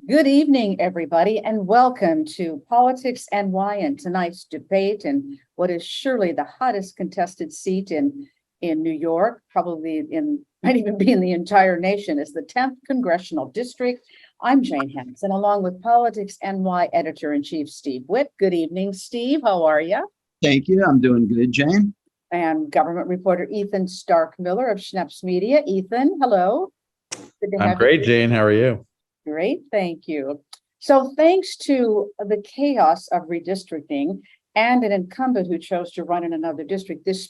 Good evening, everybody, and welcome to PoliticsNY and tonight's debate in what is surely the hottest contested seat in New York, probably might even be in the entire nation, is the 10th Congressional District. I'm Jane Hanson, along with PoliticsNY Editor-in-Chief Steve Witt. Good evening, Steve. How are you? Thank you. I'm doing good, Jane. And government reporter Ethan Stark-Miller of Schneps Media. Ethan, hello. Good to have great, you. Jane. How are you? Great, thank you. So thanks to the chaos of redistricting and an incumbent who chose to run in another district, this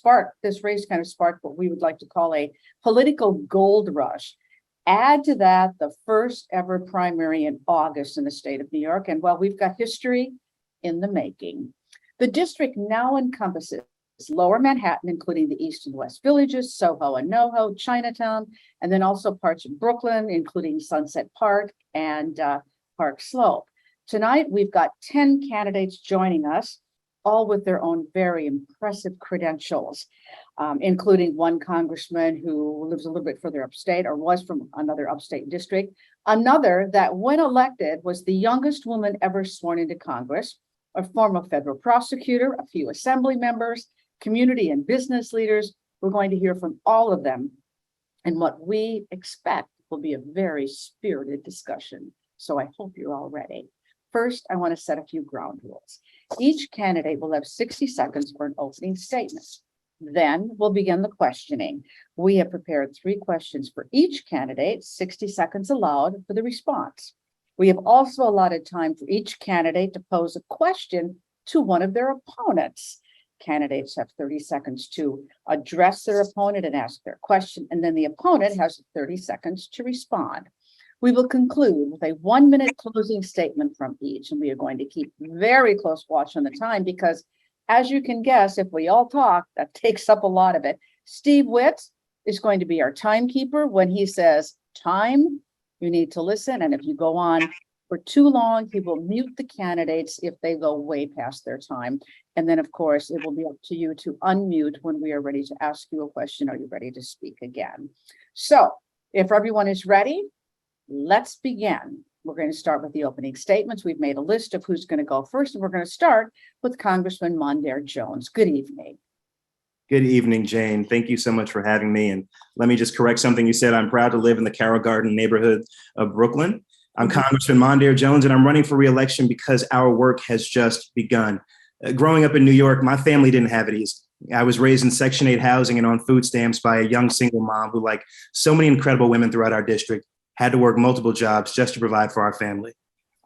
race kind of sparked what we would like to call a political gold rush. Add to that the first ever primary in August in the state of New York. And we've got history in the making. The district now encompasses Lower Manhattan, including the East and West Villages, Soho and Noho, Chinatown, and then also parts of Brooklyn, including Sunset Park and Park Slope. Tonight, we've got 10 candidates joining us, all with their own very impressive credentials, including one congressman who lives a little bit further upstate or was from another upstate district, another that when elected was the youngest woman ever sworn into Congress, a former federal prosecutor, a few assembly members, community and business leaders. We're going to hear from all of them and what we expect will be a very spirited discussion. So I hope you're all ready. First, I want to set a few ground rules. Each candidate will have 60 seconds for an opening statement. Then we'll begin the questioning. We have prepared 3 questions for each candidate, 60 seconds allowed for the response. We have also allotted time for each candidate to pose a question to one of their opponents. Candidates have 30 seconds to address their opponent and ask their question, and then the opponent has 30 seconds to respond. We will conclude with a 1-minute closing statement from each, and we are going to keep very close watch on the time because, as you can guess, if we all talk, that takes up a lot of it. Steve Witt is going to be our timekeeper. When he says time, you need to listen, and if you go on for too long, he will mute the candidates if they go way past their time. And then, of course, it will be up to you to unmute when we are ready to ask you a question. Are you ready to speak again? So if everyone is ready, let's begin. We're going to start with the opening statements. We've made a list of who's going to go first, and we're going to start with Congressman Mondaire Jones. Good evening. Good evening, Jane. Thank you so much for having me. And let me just correct something you said. I'm proud to live in the Carroll Garden neighborhood of Brooklyn. I'm Congressman Mondaire Jones, and I'm running for re-election because our work has just begun. Growing up in New York, my family didn't have it easy. I was raised in Section 8 housing and on food stamps by a young single mom who, like so many incredible women throughout our district, had to work multiple jobs just to provide for our family.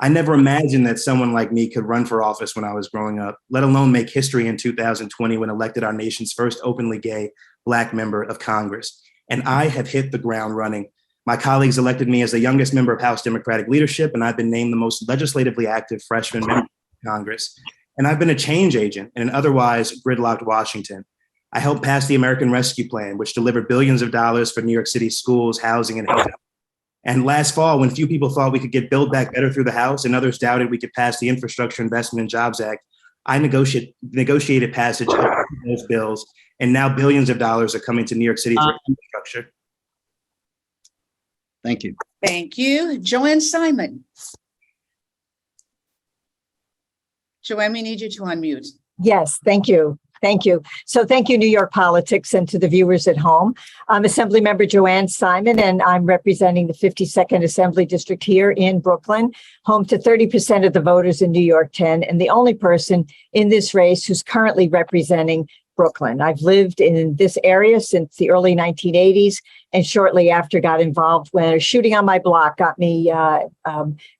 I never imagined that someone like me could run for office when I was growing up, let alone make history in 2020 when elected our nation's first openly gay Black member of Congress. And I have hit the ground running. My colleagues elected me as the youngest member of House Democratic leadership, and I've been named the most legislatively active freshman member of Congress. And I've been a change agent in an otherwise gridlocked Washington. I helped pass the American Rescue Plan, which delivered billions of dollars for New York City schools, housing, and health. And last fall, when few people thought we could get Build Back Better through the House and others doubted we could pass the Infrastructure Investment and Jobs Act, I negotiated passage of those bills, and now billions of dollars are coming to New York City for infrastructure. Thank you. Thank you. Joanne Simon. Joanne, we need you to unmute. Yes, thank you. Thank you. So thank you, New York Politics, and to the viewers at home. I'm Assemblymember Joanne Simon, and I'm representing the 52nd Assembly District here in Brooklyn, home to 30% of the voters in New York 10, and the only person in this race who's currently representing Brooklyn. I've lived in this area since the early 1980s, and shortly after got involved when shooting on my block got me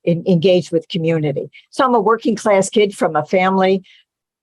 engaged with community. So I'm a working class kid from a family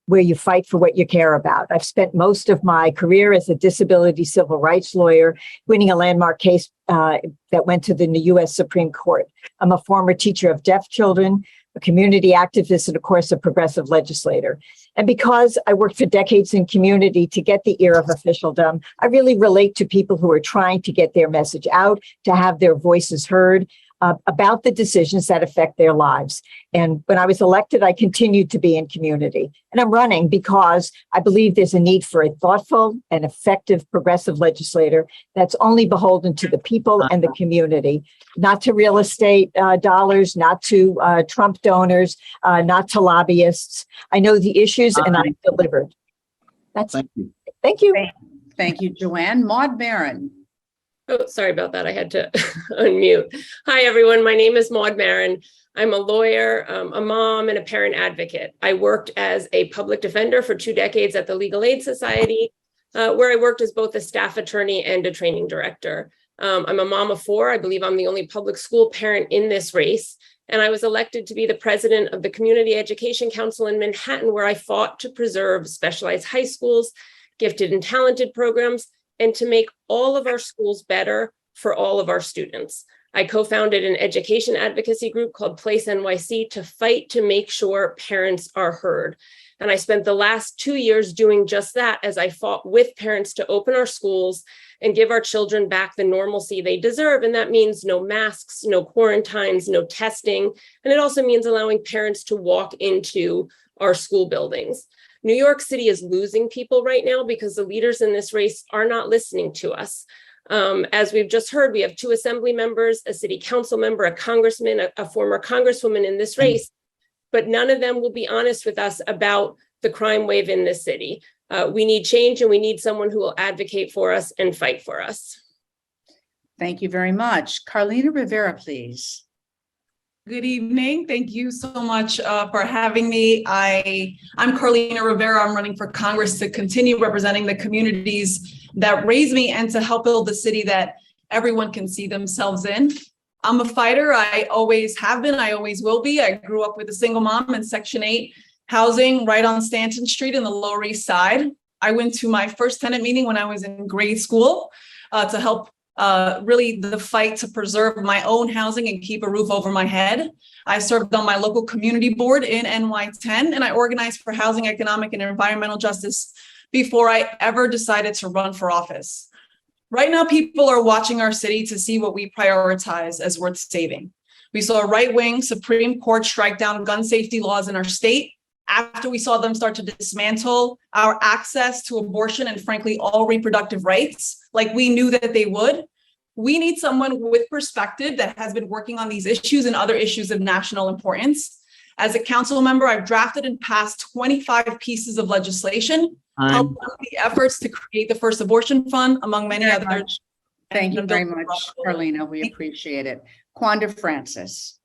where you fight for what you care about. I've spent most of my career as a disability civil rights lawyer, winning a landmark case that went to the U.S. Supreme Court. I'm a former teacher of deaf children, a community activist, and of course, a progressive legislator. And because I worked for decades in community to get the ear of officialdom, I really relate to people who are trying to get their message out, to have their voices heard. about the decisions that affect their lives. And when I was elected, I continued to be in community. And I'm running because I believe there's a need for a thoughtful and effective progressive legislator that's only beholden to the people and the community, not to real estate dollars, not to Trump donors, not to lobbyists. I know the issues and I've delivered. Thank you. Thank you. Thank you, Joanne. Maud Maron. Oh, sorry about that. I had to unmute. Hi, everyone. My name is Maud Maron. I'm a lawyer, a mom, and a parent advocate. I worked as a public defender for 2 decades at the Legal Aid Society, where I worked as both a staff attorney and a training director. I'm a mom of 4. I believe I'm the only public school parent in this race. And I was elected to be the president of the Community Education Council in Manhattan, where I fought to preserve specialized high schools, gifted and talented programs, and to make all of our schools better for all of our students. I co-founded an education advocacy group called Place NYC to fight to make sure parents are heard. And I spent the last 2 years doing just that as I fought with parents to open our schools and give our children back the normalcy they deserve. And that means no masks, no quarantines, no testing. And it also means allowing parents to walk into our school buildings. New York City is losing people right now because the leaders in this race are not listening to us. As we've just heard, we have 2 assembly members, a city council member, a congressman, a former congresswoman in this race, but none of them will be honest with us about the crime wave in this city. We need change, and we need someone who will advocate for us and fight for us. Thank you very much. Carlina Rivera, please. Good evening. Thank you so much for having me. I'm Carlina Rivera. I'm running for Congress to continue representing the communities that raised me and to help build the city that everyone can see themselves in. I'm a fighter. I always have been. I always will be. I grew up with a single mom in Section 8 housing right on Stanton Street in the Lower East Side. I went to my first tenant meeting when I was in grade school to help really the fight to preserve my own housing and keep a roof over my head. I served on my local community board in NY10, and I organized for housing, economic, and environmental justice before I ever decided to run for office. Right now, people are watching our city to see what we prioritize as worth saving. We saw a right-wing Supreme Court strike down gun safety laws in our state after we saw them start to dismantle our access to abortion and, frankly, all reproductive rights, like we knew that they would. We need someone with perspective that has been working on these issues and other issues of national importance. As a council member, I've drafted and passed 25 pieces of legislation, helped the efforts to create the first abortion fund, among many others. Thank you very much, Carlina. We appreciate it. Quanda Francis.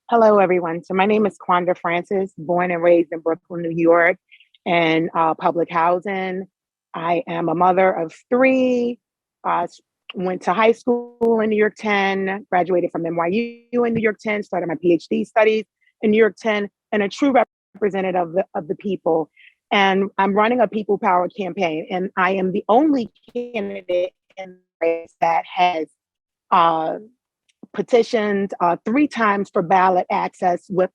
Hello, everyone. So my name is Quanda Francis, born and raised in Brooklyn, New York, in public housing. I am a mother of 3, went to high school in New York 10, graduated from NYU in New York 10, started my PhD studies in New York 10, and a true representative of the people. And I'm running a people power campaign, and I am the only candidate in the race that has petitioned 3 times for ballot access with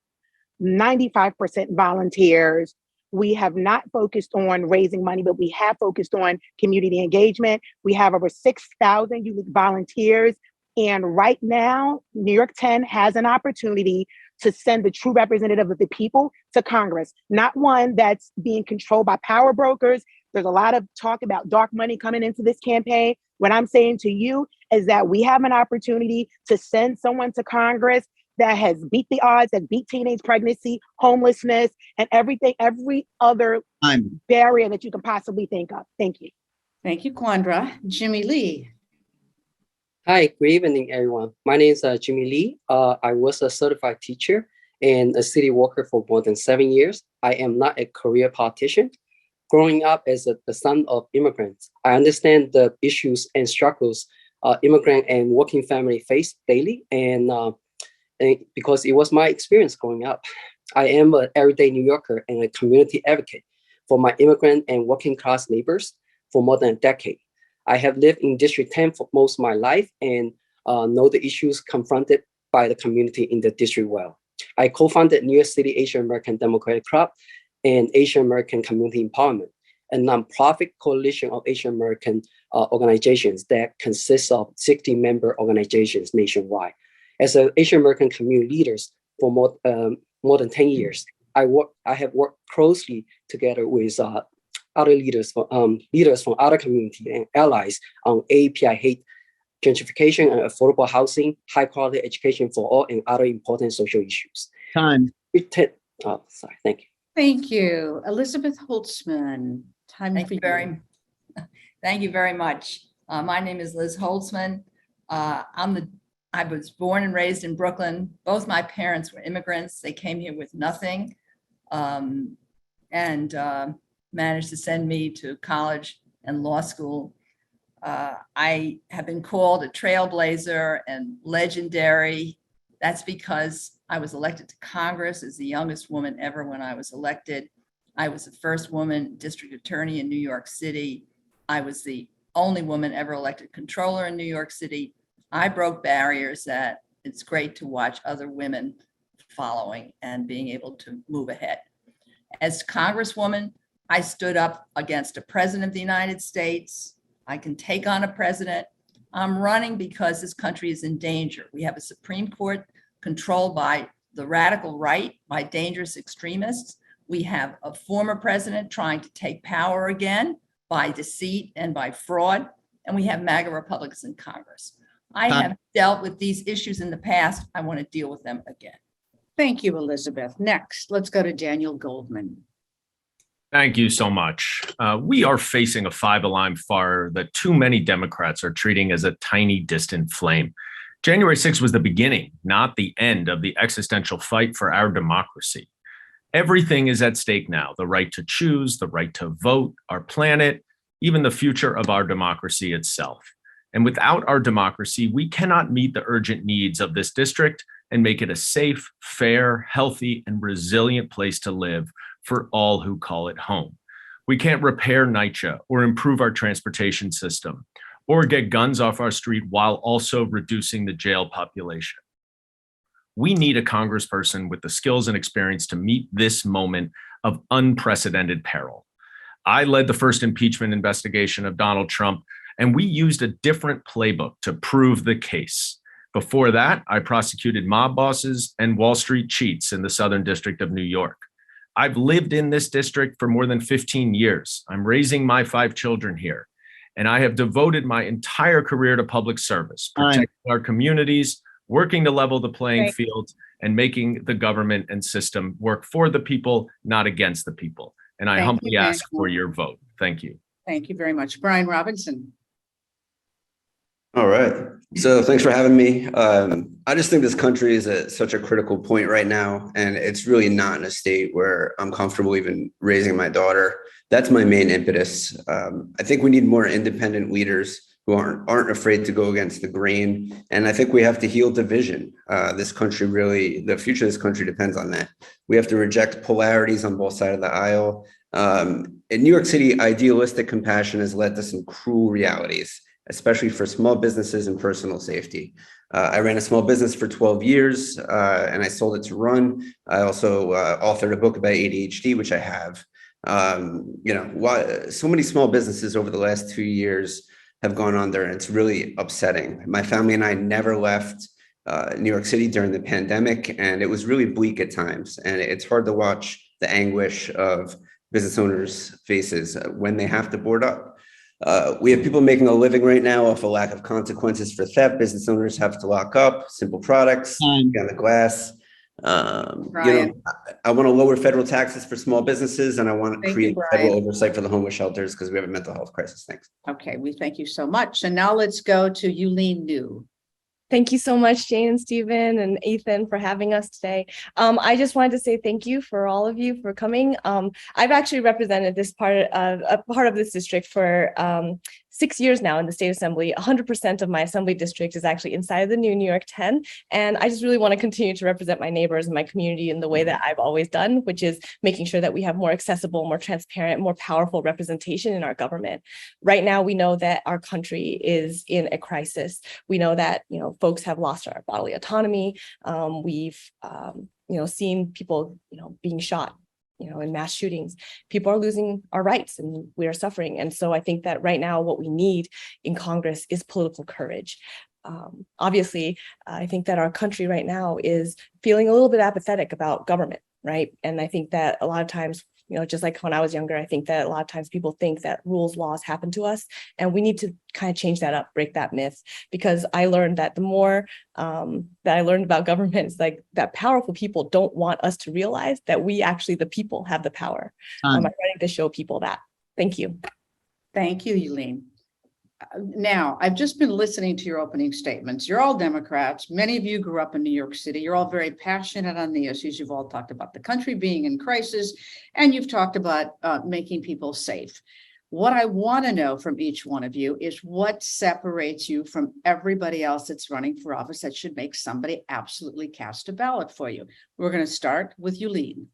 95% volunteers. We have not focused on raising money, but we have focused on community engagement. We have over 6,000 unique volunteers. And right now, New York 10 has an opportunity to send the true representative of the people to Congress, not one that's being controlled by power brokers. There's a lot of talk about dark money coming into this campaign. What I'm saying to you is that we have an opportunity to send someone to Congress that has beat the odds, that beat teenage pregnancy, homelessness, and every other barrier that you can possibly think of. Thank you. Thank you, Quandra. Jimmy Lee. Hi, good evening, everyone. My name is Jimmy Lee. I was a certified teacher and a city worker for more than 7 years. I am not a career politician. Growing up as the son of immigrants, I understand the issues and struggles immigrant and working family face daily, and because it was my experience growing up. I am an everyday New Yorker and a community advocate for my immigrant and working class neighbors for more than a decade. I have lived in District 10 for most of my life and know the issues confronted by the community in the district well. I co-founded New York City Asian American Democratic Club and Asian American Community Empowerment, a nonprofit coalition of Asian American organizations that consists of 60 member organizations nationwide. As an Asian American community leaders for more than 10 years, I have worked closely together with other leaders from other community and allies on API hate, gentrification and affordable housing, high quality education for all, and other important social issues. Time. Oh, sorry, thank you. Thank you. Elizabeth Holtzman, time for you. Thank you very much. My name is Liz Holtzman. I was born and raised in Brooklyn. Both my parents were immigrants. They came here with nothing and managed to send me to college and law school. I have been called a trailblazer and legendary. That's because I was elected to Congress as the youngest woman ever when I was elected. I was the first woman district attorney in New York City. I was the only woman ever elected controller in New York City. I broke barriers that it's great to watch other women following and being able to move ahead. As Congresswoman, I stood up against a president of the United States. I can take on a president. I'm running because this country is in danger. We have a Supreme Court controlled by the radical right, by dangerous extremists. We have a former president trying to take power again by deceit and by fraud. And we have MAGA Republicans in Congress. I have dealt with these issues in the past. I want to deal with them again. Thank you, Elizabeth. Next, let's go to Daniel Goldman. Thank you so much. We are facing a five-alarm fire that too many Democrats are treating as a tiny, distant flame. January 6th was the beginning, not the end, of the existential fight for our democracy. Everything is at stake now: the right to choose, the right to vote, our planet, even the future of our democracy itself. And without our democracy, we cannot meet the urgent needs of this district and make it a safe, fair, healthy, and resilient place to live for all who call it home. We can't repair NYCHA or improve our transportation system or get guns off our street while also reducing the jail population. We need a congressperson with the skills and experience to meet this moment of unprecedented peril. I led the first impeachment investigation of Donald Trump, and we used a different playbook to prove the case. Before that, I prosecuted mob bosses and Wall Street cheats in the Southern District of New York. I've lived in this district for more than 15 years. I'm raising my 5 children here, and I have devoted my entire career to public service, protecting our communities, working to level the playing field, and making the government and system work for the people, not against the people. And I humbly ask for your vote. Thank you. Thank you very much. Brian Robinson. All right. So thanks for having me. I just think this country is at such a critical point right now, and it's really not in a state where I'm comfortable even raising my daughter. That's my main impetus. I think we need more independent leaders who aren't afraid to go against the grain. And I think we have to heal division. This country really, the future of this country depends on that. We have to reject polarities on both sides of the aisle. In New York City, idealistic compassion has led to some cruel realities, especially for small businesses and personal safety. I ran a small business for 12 years and I sold it to run. I also authored a book about ADHD, which I have. So many small businesses over the last 2 years have gone under, and it's really upsetting. My family and I never left New York City during the pandemic, and it was really bleak at times. And it's hard to watch the anguish of business owners' faces when they have to board up. We have people making a living right now off a lack of consequences for theft. Business owners have to lock up simple products on the glass. I want to lower federal taxes for small businesses, and I want to create federal oversight for the homeless shelters because we have a mental health crisis. Thanks. Okay, we thank you so much. And now let's go to Yuh-Line Niou. Thank you so much, Jane and Stephen and Ethan, for having us today. I just wanted to say thank you for all of you for coming. I've actually represented this part of this district for 6 years now in the state assembly. 100% of my assembly district is actually inside of the New York 10. And I just really want to continue to represent my neighbors and my community in the way that I've always done, which is making sure that we have more accessible, more transparent, more powerful representation in our government. Right now, we know that our country is in a crisis. We know that, folks have lost our bodily autonomy. We've, seen people, being shot, in mass shootings. People are losing our rights and we are suffering. And so I think that right now what we need in Congress is political courage. obviously, I think that our country right now is feeling a little bit apathetic about government, right? And I think that a lot of times, just like when I was younger, I think that a lot of times people think that rules, laws happen to us, and we need to kind of change that up, break that myth, because I learned that the more that I learned about government, it's like that powerful people don't want us to realize that we actually, the people, have the power. I'm trying to show people that. Thank you. Thank you, Yuh-Line. Now, I've just been listening to your opening statements. You're all Democrats. Many of you grew up in New York City. You're all very passionate on the issues. You've all talked about the country being in crisis, and you've talked about making people safe. What I want to know from each one of you is what separates you from everybody else that's running for office that should make somebody absolutely cast a ballot for you. We're going to start with Yuh-Line.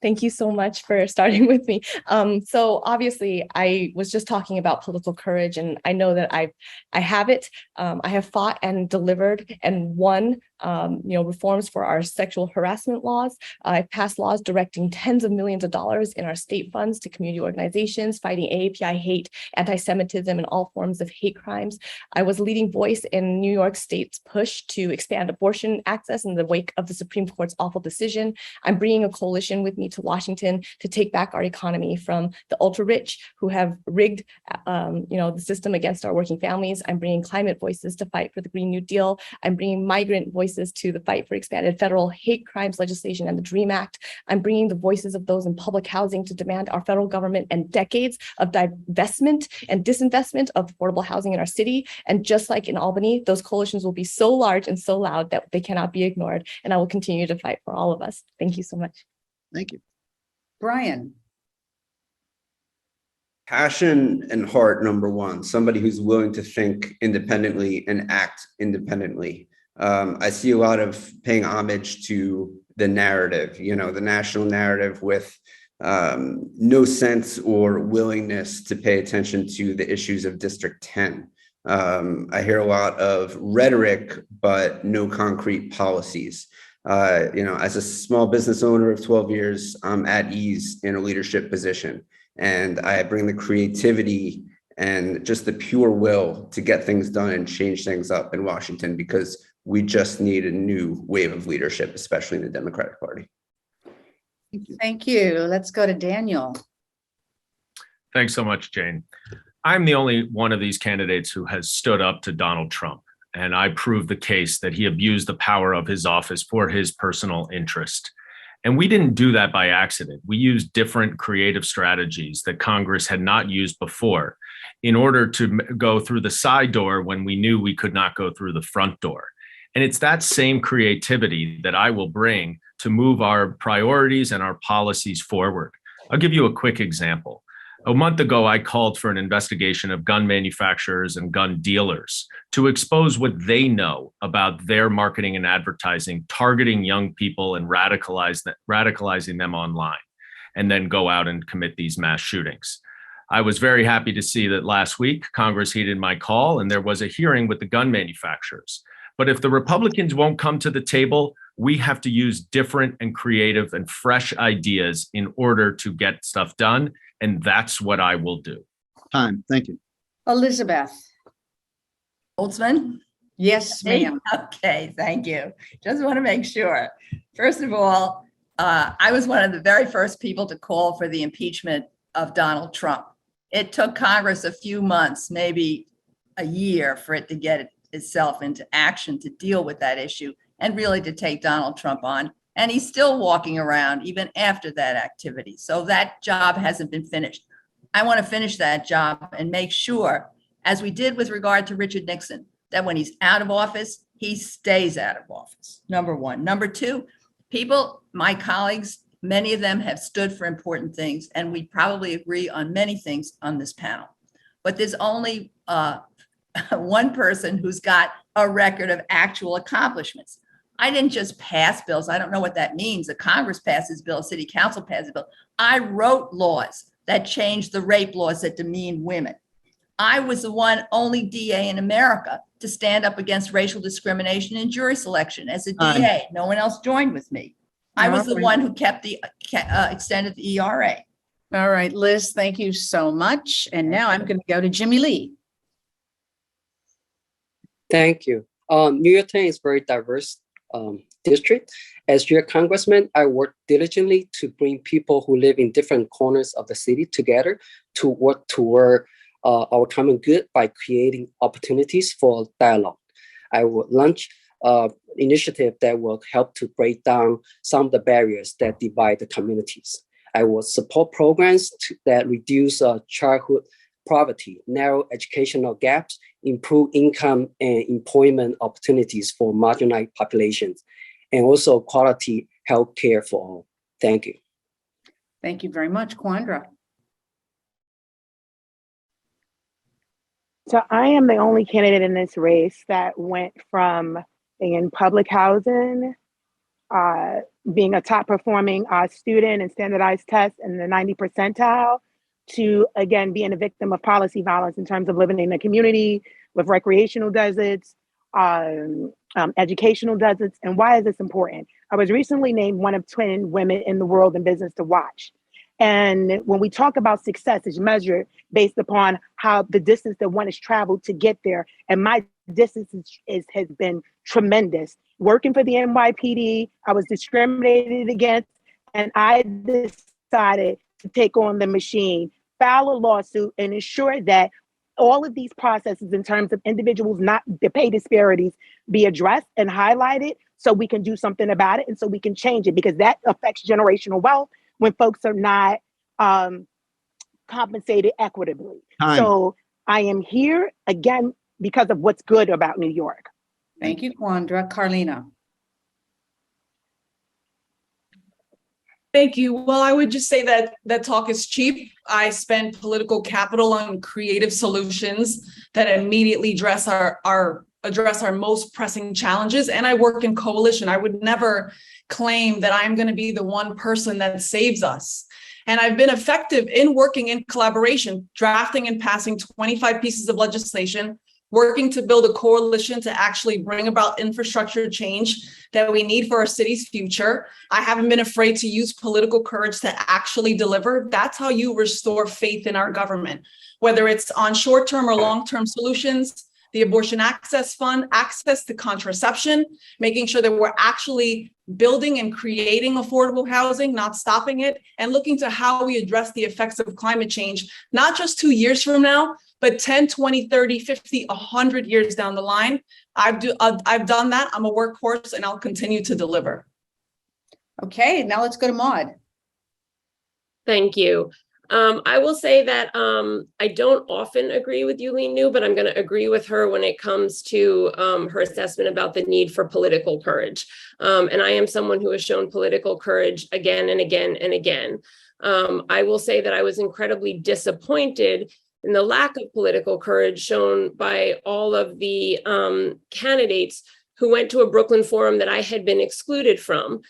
Thank you so much for starting with me. So obviously, I was just talking about political courage, and I know that I have it. I have fought and delivered and won, reforms for our sexual harassment laws. I passed laws directing tens of millions of dollars in our state funds to community organizations fighting AAPI hate, anti-Semitism, and all forms of hate crimes. I was a leading voice in New York State's push to expand abortion access in the wake of the Supreme Court's awful decision. I'm bringing a coalition with me to Washington to take back our economy from the ultra rich who have rigged, the system against our working families. I'm bringing climate voices to fight for the Green New Deal. I'm bringing migrant voices to the fight for expanded federal hate crimes legislation and the DREAM Act. I'm bringing the voices of those in public housing to demand our federal government and decades of divestment and disinvestment of affordable housing in our city. And just like in Albany, those coalitions will be so large and so loud that they cannot be ignored. And I will continue to fight for all of us. Thank you so much. Thank you. Brian. Passion and heart, number one, somebody who's willing to think independently and act independently. I see a lot of paying homage to the narrative, the national narrative with no sense or willingness to pay attention to the issues of District 10. I hear a lot of rhetoric, but no concrete policies. As a small business owner of 12 years, I'm at ease in a leadership position, and I bring the creativity and just the pure will to get things done and change things up in Washington, because we just need a new wave of leadership, especially in the Democratic Party. Thank you. Let's go to Daniel. Thanks so much, Jane. I'm the only one of these candidates who has stood up to Donald Trump, and I proved the case that he abused the power of his office for his personal interest. And we didn't do that by accident. We used different creative strategies that Congress had not used before in order to go through the side door when we knew we could not go through the front door. And it's that same creativity that I will bring to move our priorities and our policies forward. I'll give you a quick example. A month ago, I called for an investigation of gun manufacturers and gun dealers to expose what they know about their marketing and advertising, targeting young people and radicalizing them online, and then go out and commit these mass shootings. I was very happy to see that last week, Congress heeded my call and there was a hearing with the gun manufacturers. But if the Republicans won't come to the table, we have to use different and creative and fresh ideas in order to get stuff done. And that's what I will do. Time. Thank you. Elizabeth. Holtzman? Yes, ma'am. Okay, thank you. Just want to make sure. First of all, I was one of the very first people to call for the impeachment of Donald Trump. It took Congress a few months, maybe a year, for it to get itself into action to deal with that issue and really to take Donald Trump on. And he's still walking around even after that activity. So that job hasn't been finished. I want to finish that job and make sure, as we did with regard to Richard Nixon, that when he's out of office, he stays out of office. Number one. Number two, people, my colleagues, many of them have stood for important things, and we probably agree on many things on this panel. But there's only one person who's got a record of actual accomplishments. I didn't just pass bills. I don't know what that means. The Congress passes bills, city council passes bills. I wrote laws that changed the rape laws that demean women. I was the only DA in America to stand up against racial discrimination in jury selection as a DA. No one else joined with me. I was the one who kept the extended the ERA. All right, Liz, thank you so much. And now I'm going to go to Jimmy Lee. Thank you. New York 10 is a very diverse district. As your congressman, I work diligently to bring people who live in different corners of the city together to work toward our common good by creating opportunities for dialogue. I will launch initiative that will help to break down some of the barriers that divide the communities. I will support programs that reduce childhood poverty, narrow educational gaps, improve income and employment opportunities for marginalized populations, and also quality health care for all. Thank you. Thank you very much, Quanda. So I am the only candidate in this race that went from being in public housing, being a top performing student in standardized tests in the 90 percentile, to again being a victim of policy violence in terms of living in a community with recreational deserts, educational deserts. And why is this important? I was recently named one of 10 women in the world in business to watch. And when we talk about success, it's measured based upon how the distance that one has traveled to get there. And my distance has been tremendous. Working for the NYPD, I was discriminated against, and I decided to take on the machine, file a lawsuit, and ensure that all of these processes in terms of individuals, not the pay disparities, be addressed and highlighted so we can do something about it and so we can change it, because that affects generational wealth when folks are not compensated equitably. So I am here again because of what's good about New York. Thank you, Quanda. Carlina. Thank you. Well, I would just say that talk is cheap. I spend political capital on creative solutions that immediately address our most pressing challenges. And I work in coalition. I would never claim that I'm going to be the one person that saves us. And I've been effective in working in collaboration, drafting and passing 25 pieces of legislation, working to build a coalition to actually bring about infrastructure change that we need for our city's future. I haven't been afraid to use political courage to actually deliver. That's how you restore faith in our government, whether it's on short-term or long-term solutions, the Abortion Access Fund, access to contraception, making sure that we're actually building and creating affordable housing, not stopping it, and looking to how we address the effects of climate change, not just 2 years from now, but 10, 20, 30, 50, 100 years down the line. I've done that. I'm a workhorse and I'll continue to deliver. Okay, now let's go to Maud. Thank you. I will say that I don't often agree with Yuh-Line Niou, but I'm going to agree with her when it comes to her assessment about the need for political courage. And I am someone who has shown political courage again and again and again. I will say that I was incredibly disappointed in the lack of political courage shown by all of the candidates who went to a Brooklyn forum that I had been excluded from.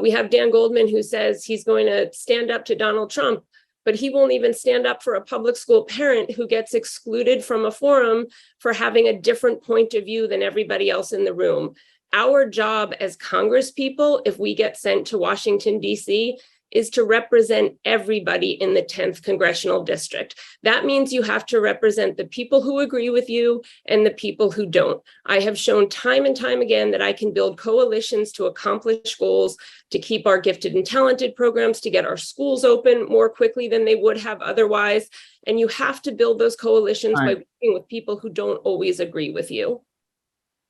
We have Dan Goldman, who says he's going to stand up to Donald Trump, but he won't even stand up for a public school parent who gets excluded from a forum for having a different point of view than everybody else in the room. Our job as Congresspeople, if we get sent to Washington, D.C., is to represent everybody in the 10th Congressional District. That means you have to represent the people who agree with you and the people who don't. I have shown time and time again that I can build coalitions to accomplish goals, to keep our gifted and talented programs, to get our schools open more quickly than they would have otherwise. And you have to build those coalitions by working with people who don't always agree with you.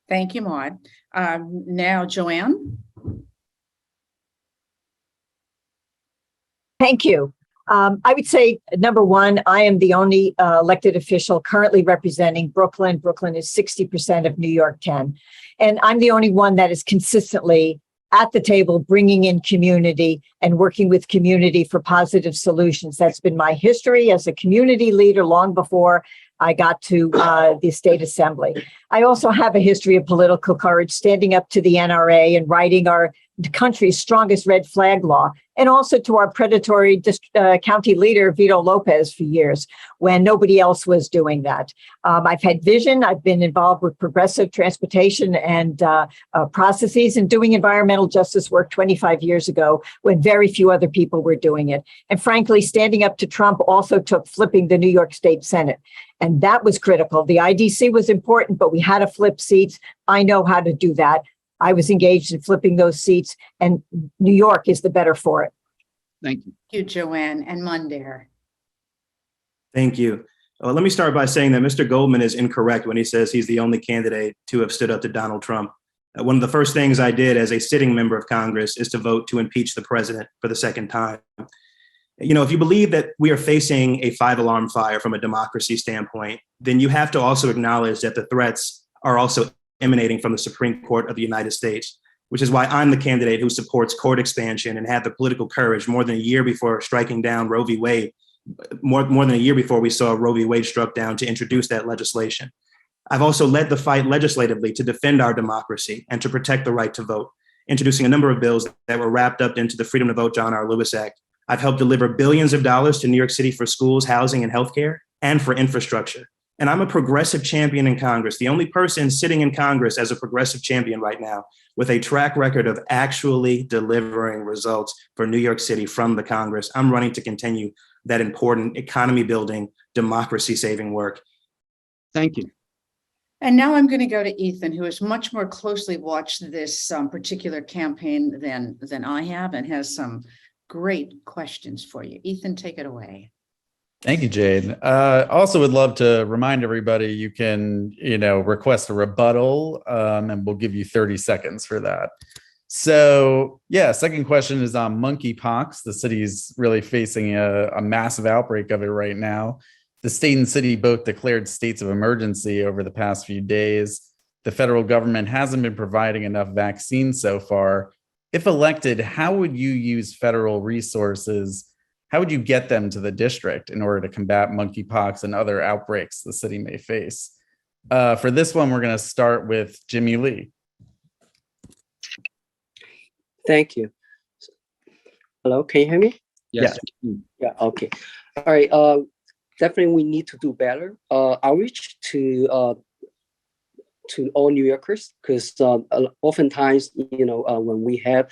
Thank you, Maud. Now, Joanne. Thank you. I would say, number one, I am the only elected official currently representing Brooklyn. Brooklyn is 60% of New York 10. And I'm the only one that is consistently at the table, bringing in community and working with community for positive solutions. That's been my history as a community leader long before I got to the state assembly. I also have a history of political courage, standing up to the NRA and writing our country's strongest red flag law, and also to our predatory county leader, Vito Lopez, for years when nobody else was doing that. I've had vision. I've been involved with progressive transportation and processes and doing environmental justice work 25 years ago when very few other people were doing it. And frankly, standing up to Trump also took flipping the New York State Senate. And that was critical. The IDC was important, but we had to flip seats. I know how to do that. I was engaged in flipping those seats, and New York is the better for it. Thank you. Thank you, Joanne and Mondaire. Thank you. Let me start by saying that Mr. Goldman is incorrect when he says he's the only candidate to have stood up to Donald Trump. One of the first things I did as a sitting member of Congress is to vote to impeach the president for the second time. You know, if you believe that we are facing a five-alarm fire from a democracy standpoint, then you have to also acknowledge that the threats are also emanating from the Supreme Court of the United States, which is why I'm the candidate who supports court expansion and had the political courage more than a year before striking down Roe v. Wade, more than a year before we saw Roe v. Wade struck down, to introduce that legislation. I've also led the fight legislatively to defend our democracy and to protect the right to vote, introducing a number of bills that were wrapped up into the Freedom to Vote John R. Lewis Act. I've helped deliver billions of dollars to New York City for schools, housing, and healthcare, and for infrastructure. And I'm a progressive champion in Congress, the only person sitting in Congress as a progressive champion right now, with a track record of actually delivering results for New York City from the Congress. I'm running to continue that important economy building, democracy saving work. Thank you. And now I'm going to go to Ethan, who has much more closely watched this particular campaign than I have, and has some great questions for you. Ethan, take it away. Thank you, Jane. Also would love to remind everybody you can, request a rebuttal, and we'll give you 30 seconds for that. So yeah, second question is on monkeypox. The city's really facing a massive outbreak of it right now. The state and city both declared states of emergency over the past few days. The federal government hasn't been providing enough vaccines so far. If elected, how would you use federal resources? How would you get them to the district in order to combat monkeypox and other outbreaks the city may face? For this one, we're going to start with Jimmy Lee. Thank you. Hello, can you hear me? Yes. Yeah, okay. All right. Definitely we need to do better outreach to all New Yorkers, because oftentimes, when we have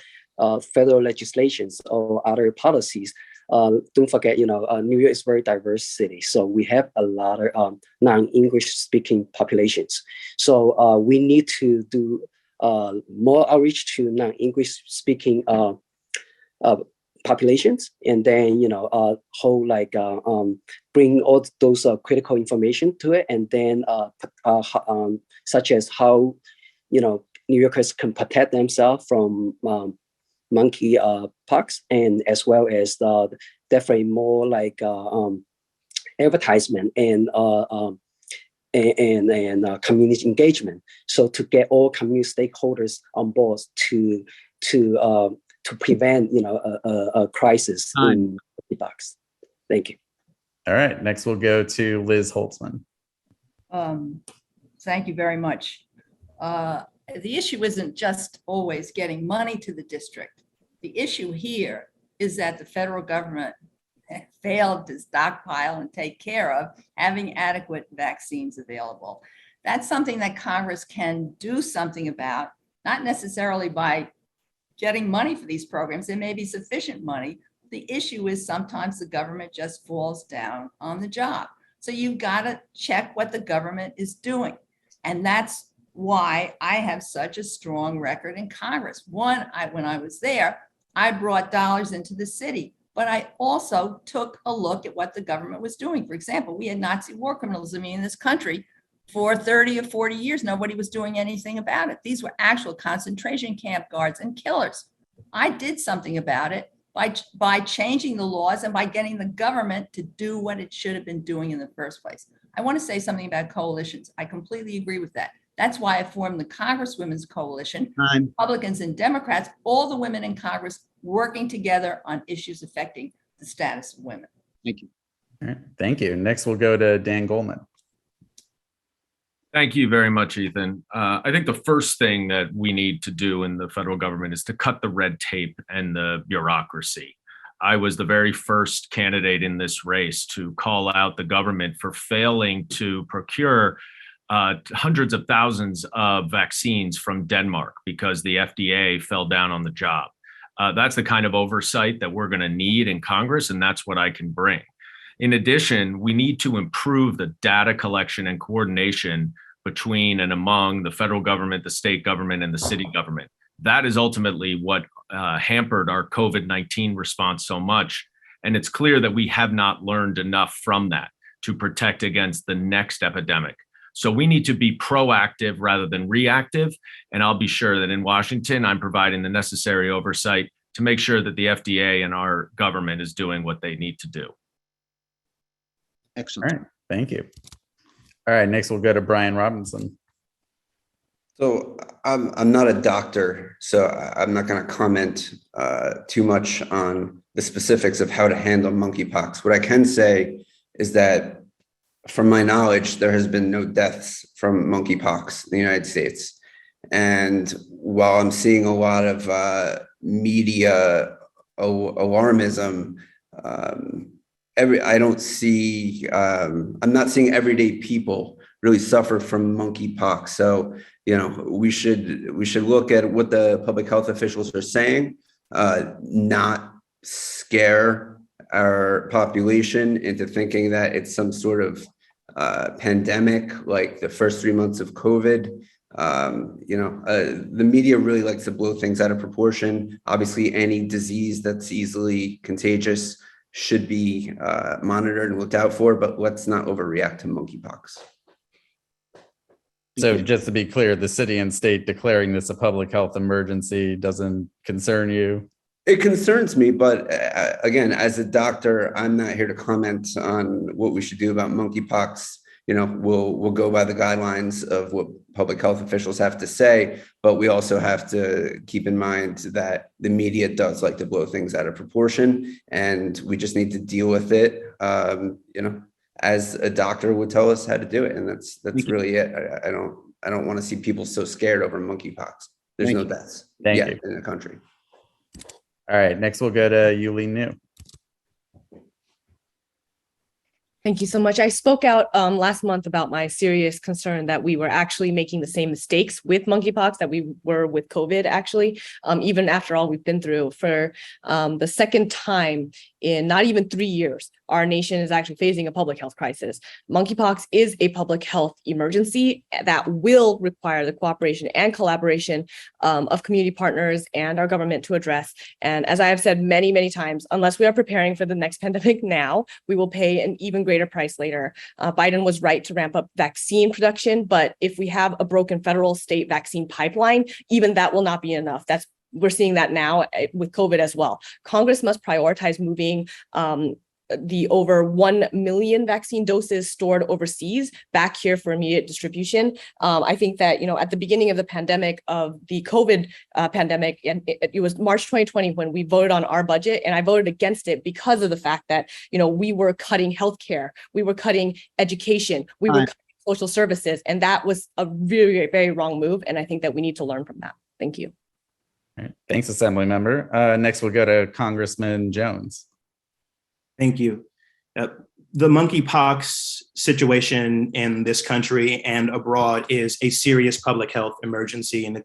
federal legislations or other policies, don't forget, New York is a very diverse city. So we have a lot of non-English speaking populations. So we need to do more outreach to non-English speaking populations, and then, bring all those critical information to it. And then such as how, New Yorkers can protect themselves from monkeypox, and as well as definitely more like advertisement and community engagement. So to get all community stakeholders on board to prevent a crisis in monkeypox. Thank you. All right, next we'll go to Liz Holtzman. Thank you very much. The issue isn't just always getting money to the district. The issue here is that the federal government failed to stockpile and take care of having adequate vaccines available. That's something that Congress can do something about, not necessarily by getting money for these programs. There may be sufficient money. The issue is sometimes the government just falls down on the job. So you've got to check what the government is doing. And that's why I have such a strong record in Congress. One, when I was there, I brought dollars into the city, but I also took a look at what the government was doing. For example, we had Nazi war criminals living in this country for 30 or 40 years. Nobody was doing anything about it. These were actual concentration camp guards and killers. I did something about it by changing the laws and by getting the government to do what it should have been doing in the first place. I want to say something about coalitions. I completely agree with that. That's why I formed the Congresswomen's Coalition, Republicans and Democrats, all the women in Congress working together on issues affecting the status of women. Thank you. All right, thank you. Next, we'll go to Dan Goldman. Thank you very much, Ethan. I think the first thing that we need to do in the federal government is to cut the red tape and the bureaucracy. I was the very first candidate in this race to call out the government for failing to procure hundreds of thousands of vaccines from Denmark because the FDA fell down on the job. That's the kind of oversight that we're going to need in Congress, and that's what I can bring. In addition, we need to improve the data collection and coordination between and among the federal government, the state government, and the city government. That is ultimately what hampered our COVID-19 response so much. And it's clear that we have not learned enough from that to protect against the next epidemic. So we need to be proactive rather than reactive. And I'll be sure that in Washington, I'm providing the necessary oversight to make sure that the FDA and our government is doing what they need to do. Excellent. All right, thank you. All right, next we'll go to Brian Robinson. So I'm not a doctor, so I'm not going to comment too much on the specifics of how to handle monkeypox. What I can say is that, from my knowledge, there has been no deaths from monkeypox in the United States. And while I'm seeing a lot of media alarmism, I'm not seeing everyday people really suffer from monkeypox. So, we should look at what the public health officials are saying, not scare our population into thinking that it's some sort of pandemic like the first 3 months of COVID. The media really likes to blow things out of proportion. Obviously, any disease that's easily contagious should be monitored and looked out for, but let's not overreact to monkeypox. So just to be clear, the city and state declaring this a public health emergency doesn't concern you? It concerns me, but again, as a doctor, I'm not here to comment on what we should do about monkeypox. We'll go by the guidelines of what public health officials have to say, but we also have to keep in mind that the media does like to blow things out of proportion, and we just need to deal with it. As a doctor would tell us how to do it, and that's really it. I don't want to see people so scared over monkeypox. There's no deaths yet in the country. All right, next we'll go to Yuh-Line Niou. Thank you so much. I spoke out last month about my serious concern that we were actually making the same mistakes with monkeypox that we were with COVID, actually, even after all we've been through. For the second time in not even 3 years, our nation is actually facing a public health crisis. Monkeypox is a public health emergency that will require the cooperation and collaboration of community partners and our government to address. And as I have said many, many times, unless we are preparing for the next pandemic now, we will pay an even greater price later. Biden was right to ramp up vaccine production, but if we have a broken federal state vaccine pipeline, even that will not be enough. We're seeing that now with COVID as well. Congress must prioritize moving the over 1 million vaccine doses stored overseas back here for immediate distribution. I think that, at the beginning of the pandemic, of the COVID pandemic, and it was March 2020 when we voted on our budget, and I voted against it because of the fact that, we were cutting healthcare, we were cutting education, we were cutting social services, and that was a really very wrong move. And I think that we need to learn from that. Thank you. All right. Thanks, Assembly Member. Next, we'll go to Congressman Jones. Thank you. The monkeypox situation in this country and abroad is a serious public health emergency. And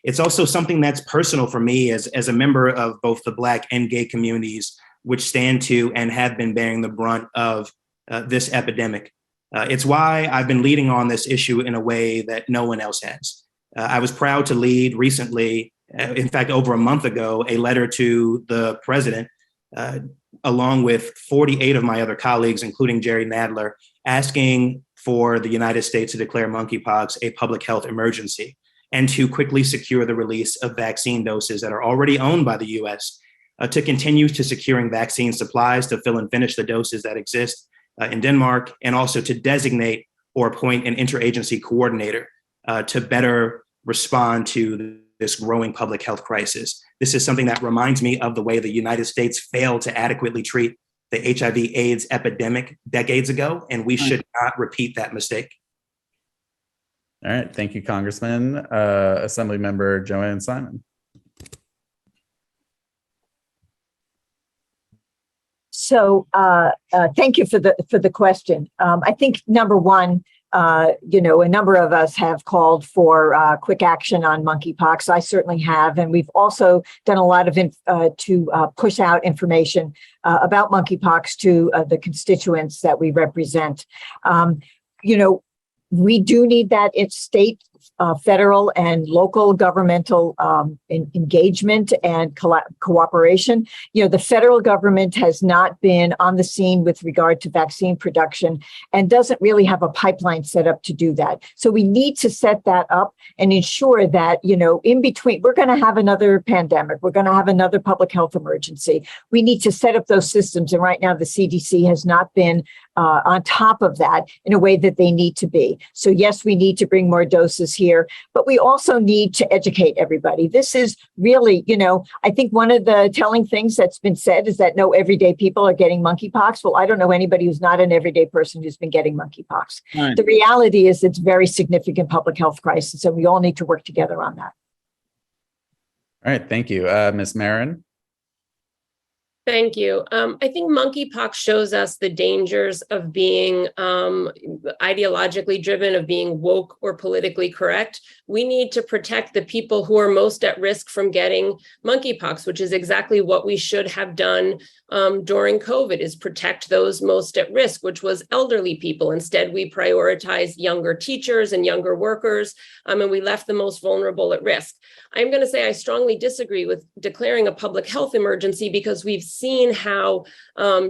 it's also something that's personal for me as a member of both the Black and gay communities, which stand to and have been bearing the brunt of this epidemic. It's why I've been leading on this issue in a way that no one else has. I was proud to lead recently, in fact, over a month ago, a letter to the president, along with 48 of my other colleagues, including Jerry Nadler, asking for the United States to declare monkeypox a public health emergency and to quickly secure the release of vaccine doses that are already owned by the US, to continue to securing vaccine supplies to fill and finish the doses that exist in Denmark, and also to designate or appoint an interagency coordinator to better respond to this growing public health crisis. This is something that reminds me of the way the United States failed to adequately treat the HIV/AIDS epidemic decades ago, and we should not repeat that mistake. All right, thank you, Congressman. Assemblymember Joanne Simon. So thank you for the question. I think number one, a number of us have called for quick action on monkeypox. I certainly have, and we've also done a lot of to push out information about monkeypox to the constituents that we represent. We do need that. It's state, federal, and local governmental engagement and cooperation. The federal government has not been on the scene with regard to vaccine production and doesn't really have a pipeline set up to do that. So we need to set that up and ensure that, in between, we're going to have another pandemic. We're going to have another public health emergency. We need to set up those systems. And right now, the CDC has not been on top of that in a way that they need to be. So yes, we need to bring more doses here, but we also need to educate everybody. This is really, I think one of the telling things that's been said is that no everyday people are getting monkeypox. Well, I don't know anybody who's not an everyday person who's been getting monkeypox. Right. The reality is it's a very significant public health crisis, and we all need to work together on that. All right, thank you. Ms. Maron. Thank you. I think monkeypox shows us the dangers of being ideologically driven, of being woke or politically correct. We need to protect the people who are most at risk from getting monkeypox, which is exactly what we should have done during COVID, is protect those most at risk, which was elderly people. Instead, we prioritized younger teachers and younger workers, and we left the most vulnerable at risk. I'm going to say I strongly disagree with declaring a public health emergency, because we've seen how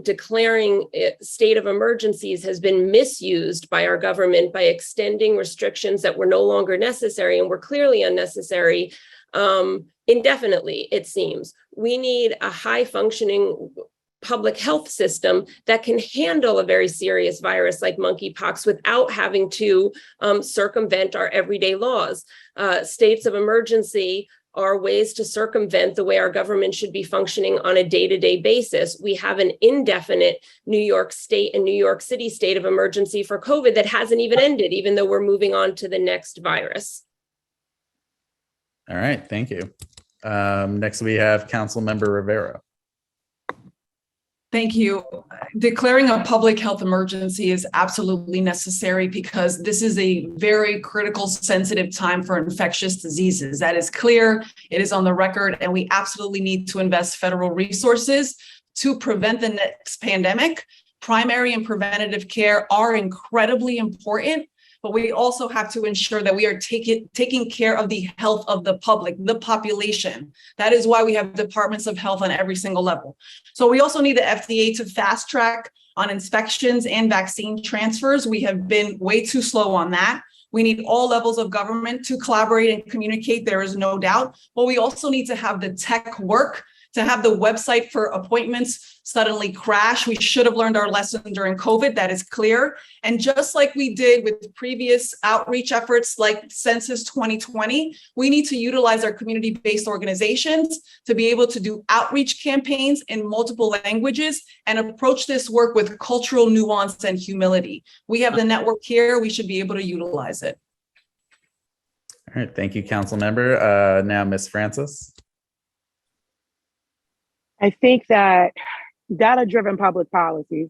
declaring state of emergencies has been misused by our government by extending restrictions that were no longer necessary and were clearly unnecessary indefinitely, it seems. We need a high functioning public health system that can handle a very serious virus like monkeypox without having to circumvent our everyday laws. States of emergency are ways to circumvent the way our government should be functioning on a day-to-day basis. We have an indefinite New York State and New York City state of emergency for COVID that hasn't even ended, even though we're moving on to the next virus. All right, thank you. Next, we have Councilmember Rivera. Thank you. Declaring a public health emergency is absolutely necessary because this is a very critical, sensitive time for infectious diseases. That is clear. It is on the record, and we absolutely need to invest federal resources to prevent the next pandemic. Primary and preventative care are incredibly important, but we also have to ensure that we are taking care of the health of the public, the population. That is why we have departments of health on every single level. So we also need the FDA to fast track on inspections and vaccine transfers. We have been way too slow on that. We need all levels of government to collaborate and communicate, there is no doubt, but we also need to have the tech work. To have the website for appointments suddenly crash. We should have learned our lesson during COVID, that is clear. And just like we did with previous outreach efforts like Census 2020, we need to utilize our community-based organizations to be able to do outreach campaigns in multiple languages and approach this work with cultural nuance and humility. We have the network here, we should be able to utilize it. All right, thank you, Councilmember. Now, Ms. Francis. I think that data-driven public policies,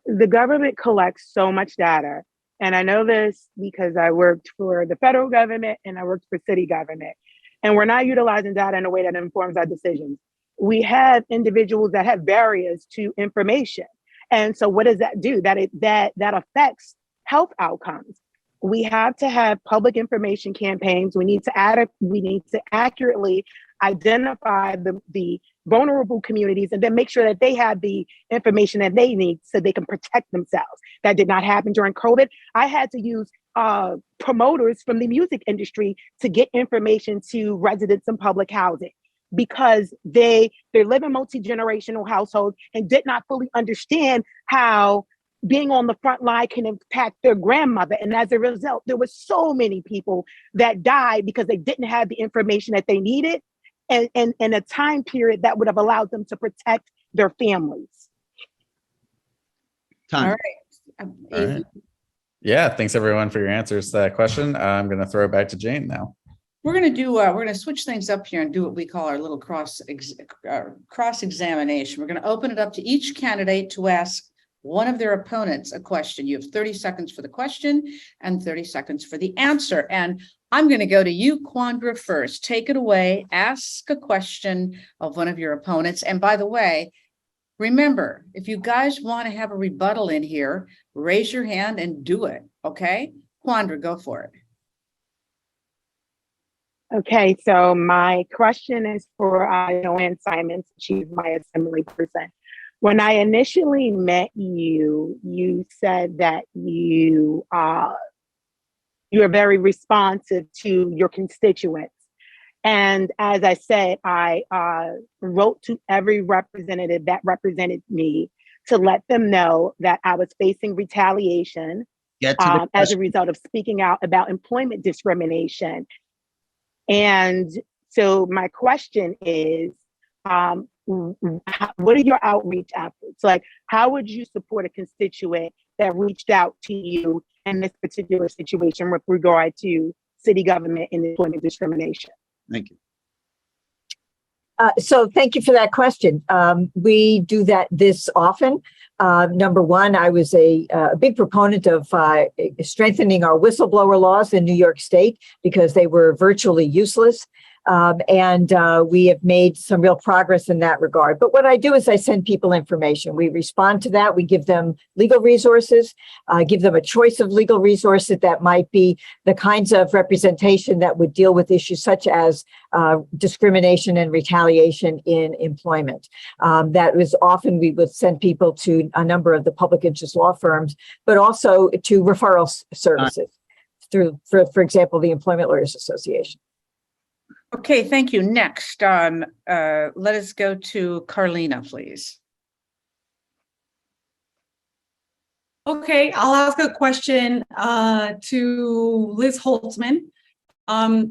the government collects so much data. And I know this because I worked for the federal government and I worked for city government. And we're not utilizing data in a way that informs our decisions. We have individuals that have barriers to information. And so what does that do? That affects health outcomes. We have to have public information campaigns. We need to accurately identify the vulnerable communities and then make sure that they have the information that they need so they can protect themselves. That did not happen during COVID. I had to use promoters from the music industry to get information to residents in public housing because they live in multi-generational households and did not fully understand how being on the front line can impact their grandmother. And as a result, there were so many people that died because they didn't have the information that they needed and a time period that would have allowed them to protect their families. Time. All right. All right. Yeah, thanks everyone for your answers to that question. I'm going to throw it back to Jane now. We're going to switch things up here and do what we call our little cross examination. We're going to open it up to each candidate to ask one of their opponents a question. You have 30 seconds for the question and 30 seconds for the answer. And I'm going to go to you, Quanda, first. Take it away. Ask a question of one of your opponents. And by the way, remember, if you guys want to have a rebuttal in here, raise your hand and do it. Okay? Quanda, go for it. Okay, so my question is for Joanne Simons. She's my assembly person. When I initially met you, you said that you are very responsive to your constituents. And as I said, I wrote to every representative that represented me to let them know that I was facing retaliation as a result of speaking out about employment discrimination. And so my question is, what are your outreach efforts? Like, how would you support a constituent that reached out to you in this particular situation with regard to city government and employment discrimination? Thank you. So thank you for that question. We do this often. Number one, I was a big proponent of strengthening our whistleblower laws in New York State because they were virtually useless. And we have made some real progress in that regard. But what I do is I send people information. We respond to that. We give them legal resources, give them a choice of legal resources that might be the kinds of representation that would deal with issues such as discrimination and retaliation in employment. That was often we would send people to a number of the public interest law firms, but also to referral services through, for example, the Employment Lawyers Association. Okay, thank you. Next, let us go to Carlina, please. Okay, I'll ask a question to Liz Holtzman.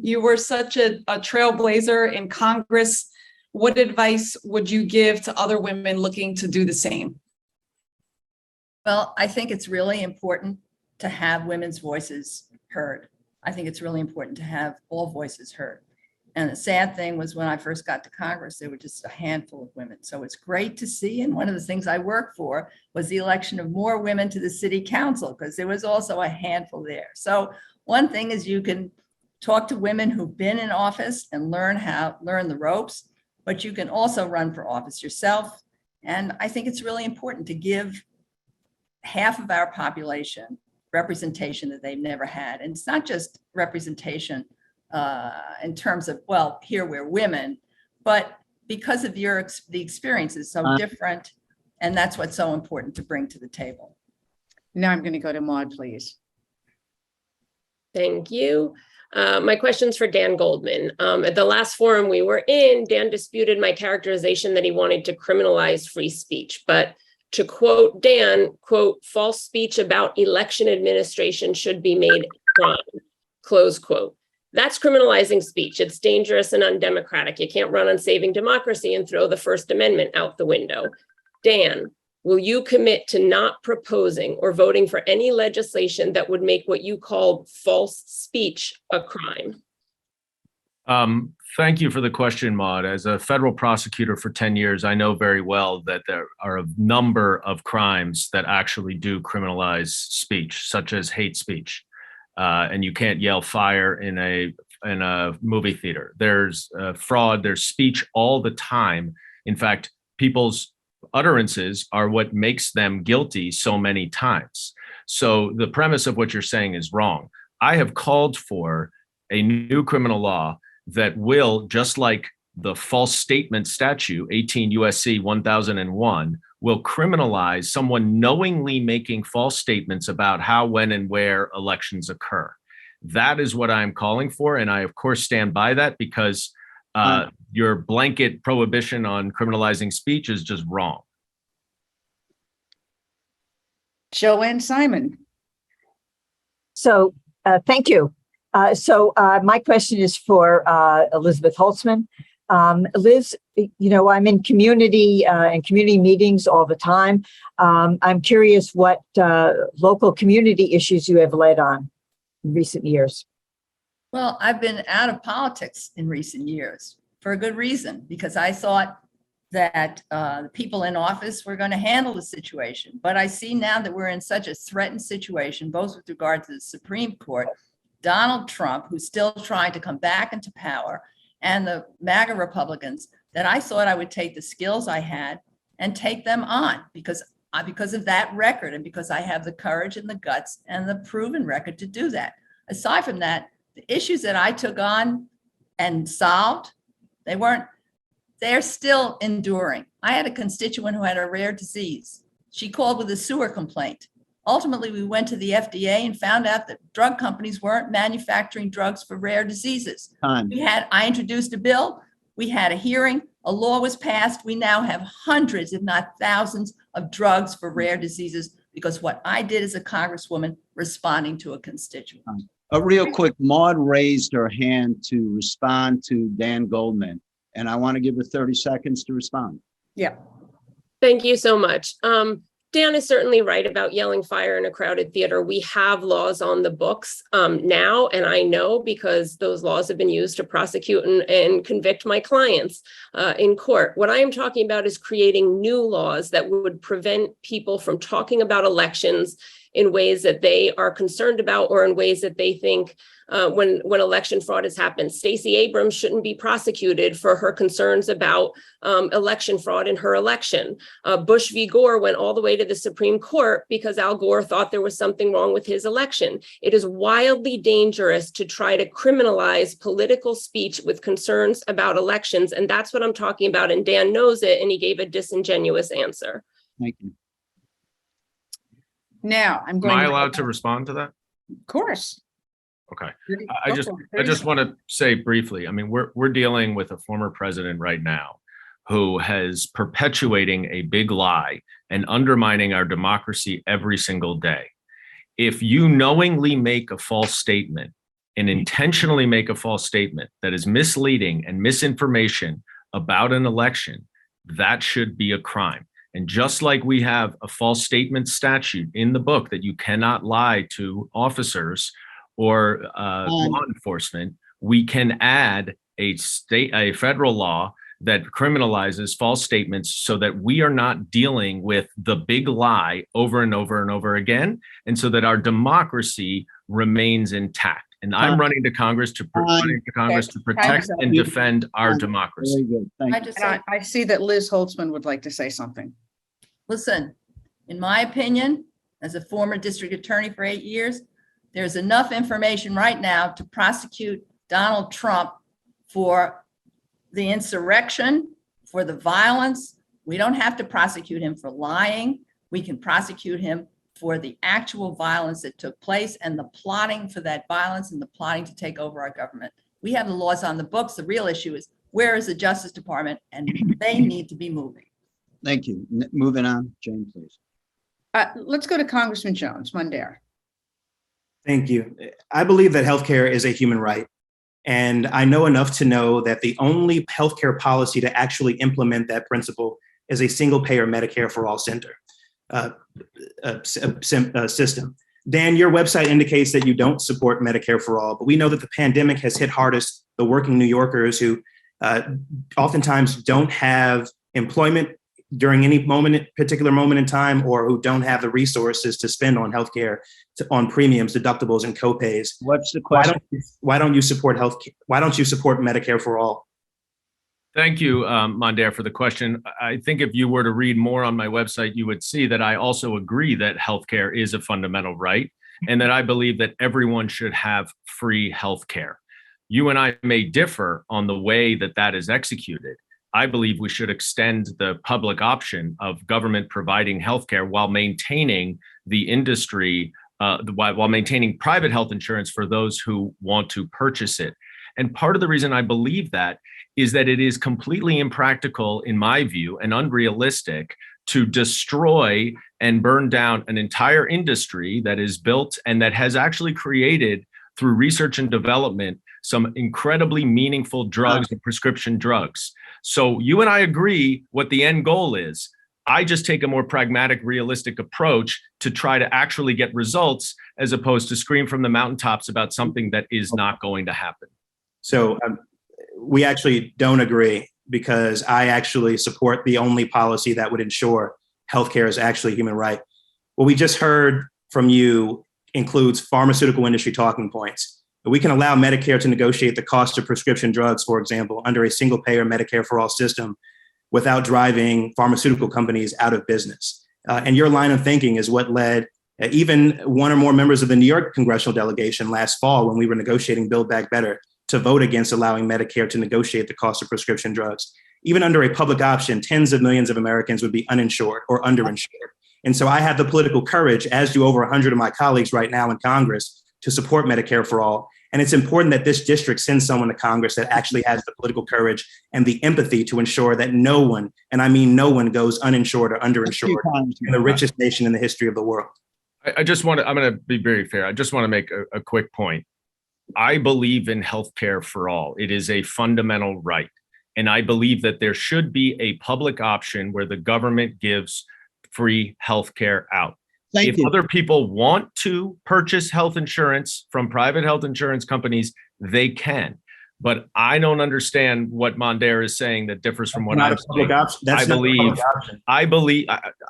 You were such a trailblazer in Congress. What advice would you give to other women looking to do the same? Well, I think it's really important to have women's voices heard. I think it's really important to have all voices heard. And the sad thing was when I first got to Congress, there were just a handful of women. So it's great to see. And one of the things I worked for was the election of more women to the city council, because there was also a handful there. So one thing is you can talk to women who've been in office and learn the ropes, but you can also run for office yourself. And I think it's really important to give half of our population representation that they've never had. And it's not just representation in terms of, well, here we're women, but because of the experience is so different, and that's what's so important to bring to the table. Now I'm going to go to Maud, please. Thank you. My question's for Dan Goldman. At the last forum we were in, Dan disputed my characterization that he wanted to criminalize free speech, but to quote Dan, quote, false speech about election administration should be made a crime, close quote. That's criminalizing speech. It's dangerous and undemocratic. You can't run on saving democracy and throw the First Amendment out the window. Dan, will you commit to not proposing or voting for any legislation that would make what you call false speech a crime? Thank you for the question, Maud. As a federal prosecutor for 10 years, I know very well that there are a number of crimes that actually do criminalize speech, such as hate speech. And you can't yell fire in a movie theater. There's fraud, there's speech all the time. In fact, people's utterances are what makes them guilty so many times. So the premise of what you're saying is wrong. I have called for a new criminal law that will, just like the false statement statute, 18 USC 1001, will criminalize someone knowingly making false statements about how, when, and where elections occur. That is what I'm calling for. And I, of course, stand by that because your blanket prohibition on criminalizing speech is just wrong. Joanne Simon. So thank you. So my question is for Elizabeth Holtzman. Liz, I'm in community and community meetings all the time. I'm curious what local community issues you have led on in recent years. Well, I've been out of politics in recent years for a good reason, because I thought that the people in office were going to handle the situation. But I see now that we're in such a threatened situation, both with regard to the Supreme Court, Donald Trump, who's still trying to come back into power, and the MAGA Republicans, that I thought I would take the skills I had and take them on because of that record and because I have the courage and the guts and the proven record to do that. Aside from that, the issues that I took on and solved, they're still enduring. I had a constituent who had a rare disease. She called with a sewer complaint. Ultimately, we went to the FDA and found out that drug companies weren't manufacturing drugs for rare diseases. I introduced a bill. We had a hearing. A law was passed. We now have hundreds, if not thousands, of drugs for rare diseases because what I did as a congresswoman responding to a constituent. Real quick, Maud raised her hand to respond to Dan Goldman, and I want to give her 30 seconds to respond. Yeah. Thank you so much. Dan is certainly right about yelling fire in a crowded theater. We have laws on the books now, and I know because those laws have been used to prosecute and convict my clients in court. What I am talking about is creating new laws that would prevent people from talking about elections in ways that they are concerned about or in ways that they think when election fraud has happened. Stacey Abrams shouldn't be prosecuted for her concerns about election fraud in her election. Bush v. Gore went all the way to the Supreme Court because Al Gore thought there was something wrong with his election. It is wildly dangerous to try to criminalize political speech with concerns about elections. And that's what I'm talking about. And Dan knows it, and he gave a disingenuous answer. Thank you. Now I'm going. Am I allowed to respond to that? Of course. Okay. I just want to say briefly, I mean, we're dealing with a former president right now who has perpetuating a big lie and undermining our democracy every single day. If you knowingly make a false statement and intentionally make a false statement that is misleading and misinformation about an election, that should be a crime. And just like we have a false statement statute in the book that you cannot lie to officers or law enforcement, we can add a federal law that criminalizes false statements so that we are not dealing with the big lie over and over and over again, and so that our democracy remains intact. And I'm running to Congress to protect and defend our democracy. Very good. Thank you. I see that Liz Holtzman would like to say something. Listen, in my opinion, as a former district attorney for 8 years, there's enough information right now to prosecute Donald Trump for the insurrection, for the violence. We don't have to prosecute him for lying. We can prosecute him for the actual violence that took place and the plotting for that violence and the plotting to take over our government. We have the laws on the books. The real issue is, where is the Justice Department? And they need to be moving. Thank you. Moving on, Jane, please. Let's go to Congressman Jones, Mondaire. Thank you. I believe that healthcare is a human right. And I know enough to know that the only healthcare policy to actually implement that principle is a single payer Medicare for all system. Dan, your website indicates that you don't support Medicare for all, but we know that the pandemic has hit hardest the working New Yorkers who oftentimes don't have employment during any particular moment in time, or who don't have the resources to spend on healthcare, on premiums, deductibles, and copays. What's the question? Why don't you support healthcare? Why don't you support Medicare for all? Thank you, Mondaire, for the question. I think if you were to read more on my website, you would see that I also agree that healthcare is a fundamental right, and that I believe that everyone should have free healthcare. You and I may differ on the way that that is executed. I believe we should extend the public option of government providing healthcare while maintaining the industry, while maintaining private health insurance for those who want to purchase it. And part of the reason I believe that is that it is completely impractical, in my view, and unrealistic to destroy and burn down an entire industry that is built and that has actually created, through research and development, some incredibly meaningful drugs and prescription drugs. So you and I agree what the end goal is. I just take a more pragmatic, realistic approach to try to actually get results as opposed to scream from the mountaintops about something that is not going to happen. So we actually don't agree, because I actually support the only policy that would ensure healthcare is actually a human right. What we just heard from you includes pharmaceutical industry talking points. We can allow Medicare to negotiate the cost of prescription drugs, for example, under a single payer Medicare for all system without driving pharmaceutical companies out of business. And your line of thinking is what led even one or more members of the New York congressional delegation last fall, when we were negotiating Build Back Better, to vote against allowing Medicare to negotiate the cost of prescription drugs. Even under a public option, tens of millions of Americans would be uninsured or underinsured. And so I have the political courage, as do over 100 of my colleagues right now in Congress, to support Medicare for all. And it's important that this district sends someone to Congress that actually has the political courage and the empathy to ensure that no one, and I mean no one, goes uninsured or underinsured in the richest nation in the history of the world. I'm going to be very fair. I just want to make a quick point. I believe in healthcare for all. It is a fundamental right. And I believe that there should be a public option where the government gives free healthcare out. If other people want to purchase health insurance from private health insurance companies, they can. But I don't understand what Mondaire is saying that differs from what I'm saying. I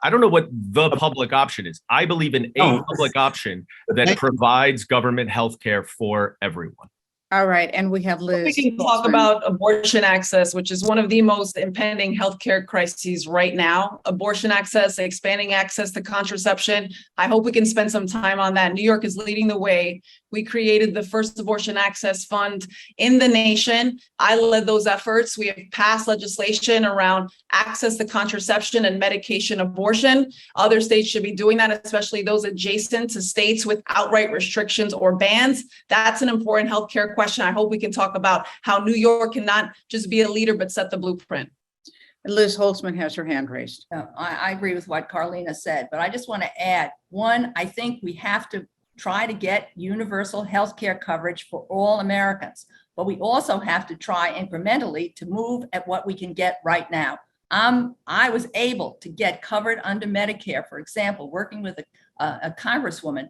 don't know what the public option is. I believe in a public option that provides government health care for everyone. All right, and we have Liz. We can talk about abortion access, which is one of the most impending healthcare crises right now. Abortion access, expanding access to contraception. I hope we can spend some time on that. New York is leading the way. We created the first abortion access fund in the nation. I led those efforts. We have passed legislation around access to contraception and medication abortion. Other states should be doing that, especially those adjacent to states with outright restrictions or bans. That's an important healthcare question. I hope we can talk about how New York cannot just be a leader, but set the blueprint. Liz Holtzman has her hand raised. I agree with what Carlina said, but I just want to add, one, I think we have to try to get universal health care coverage for all Americans, but we also have to try incrementally to move at what we can get right now. I was able to get covered under Medicare, for example, working with a congresswoman,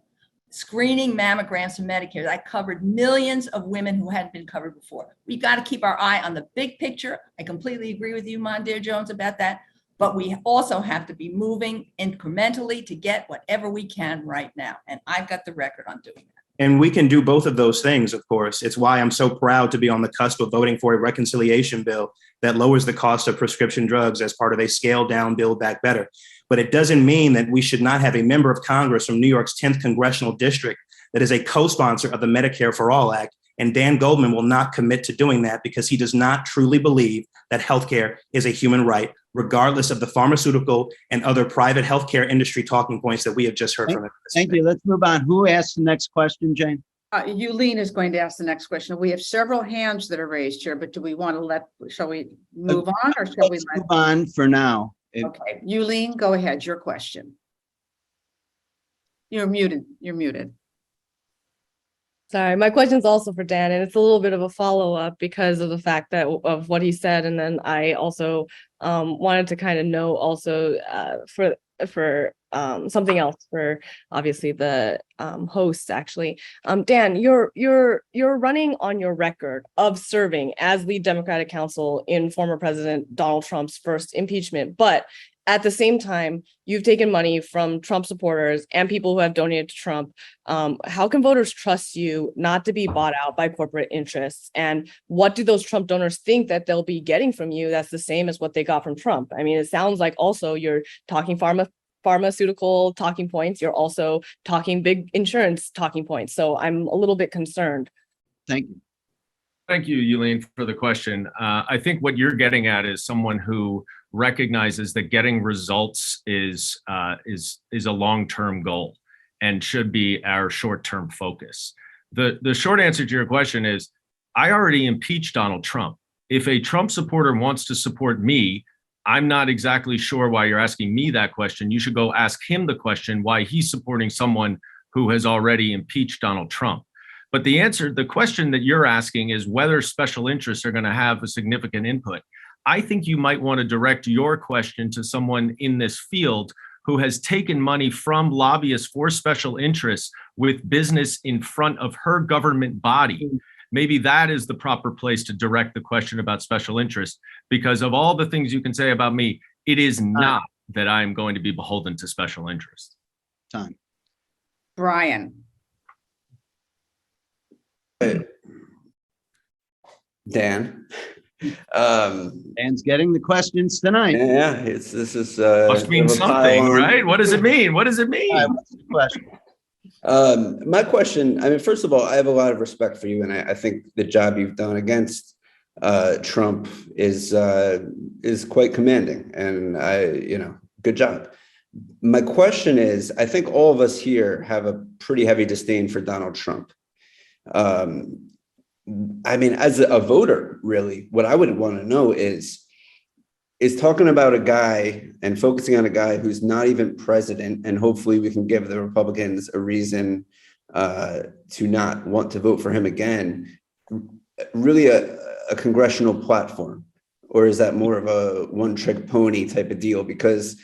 screening mammograms for Medicare. I covered millions of women who hadn't been covered before. We've got to keep our eye on the big picture. I completely agree with you, Mondaire Jones, about that. But we also have to be moving incrementally to get whatever we can right now. And I've got the record on doing that. And we can do both of those things, of course. It's why I'm so proud to be on the cusp of voting for a reconciliation bill that lowers the cost of prescription drugs as part of a scaled down Build Back Better. But it doesn't mean that we should not have a member of Congress from New York's 10th Congressional District that is a co-sponsor of the Medicare for All Act. And Dan Goldman will not commit to doing that because he does not truly believe that healthcare is a human right, regardless of the pharmaceutical and other private healthcare industry talking points that we have just heard from him. Thank you. Let's move on. Who asked the next question, Jane? Yuh-Line is going to ask the next question. We have several hands that are raised here, but do we want to shall we move on or shall we move on for now? Okay, Yuh-Line, go ahead. Your question. You're muted. You're muted. Sorry, my question's also for Dan, and it's a little bit of a follow-up because of the fact that of what he said, and then I also wanted to kind of know also for something else for obviously the hosts actually. Dan, you're running on your record of serving as lead Democratic counsel in former President Donald Trump's first impeachment, but at the same time, you've taken money from Trump supporters and people who have donated to Trump. How can voters trust you not to be bought out by corporate interests? And what do those Trump donors think that they'll be getting from you that's the same as what they got from Trump? I mean, it sounds like also you're talking pharmaceutical talking points. You're also talking big insurance talking points. So I'm a little bit concerned. Thank you. Thank you, Yuh-Line, for the question. I think what you're getting at is someone who recognizes that getting results is a long-term goal and should be our short-term focus. The short answer to your question is, I already impeached Donald Trump. If a Trump supporter wants to support me, I'm not exactly sure why you're asking me that question. You should go ask him the question why he's supporting someone who has already impeached Donald Trump. But the question that you're asking is whether special interests are going to have a significant input. I think you might want to direct your question to someone in this field who has taken money from lobbyists for special interests with business in front of her government body. Maybe that is the proper place to direct the question about special interest, because of all the things you can say about me, it is not that I'm going to be beholden to special interests. Time. Brian. Dan. Dan's getting the questions tonight. Yeah, this is Must mean something, right? What does it mean? What does it mean? What's the question? My question, I mean, first of all, I have a lot of respect for you, and I think the job you've done against Trump is quite commanding, and good job. My question is, I think all of us here have a pretty heavy disdain for Donald Trump. I mean, as a voter, really, what I would want to know is talking about a guy and focusing on a guy who's not even president, and hopefully we can give the Republicans a reason to not want to vote for him again, really a congressional platform? Or is that more of a one-trick pony type of deal? Because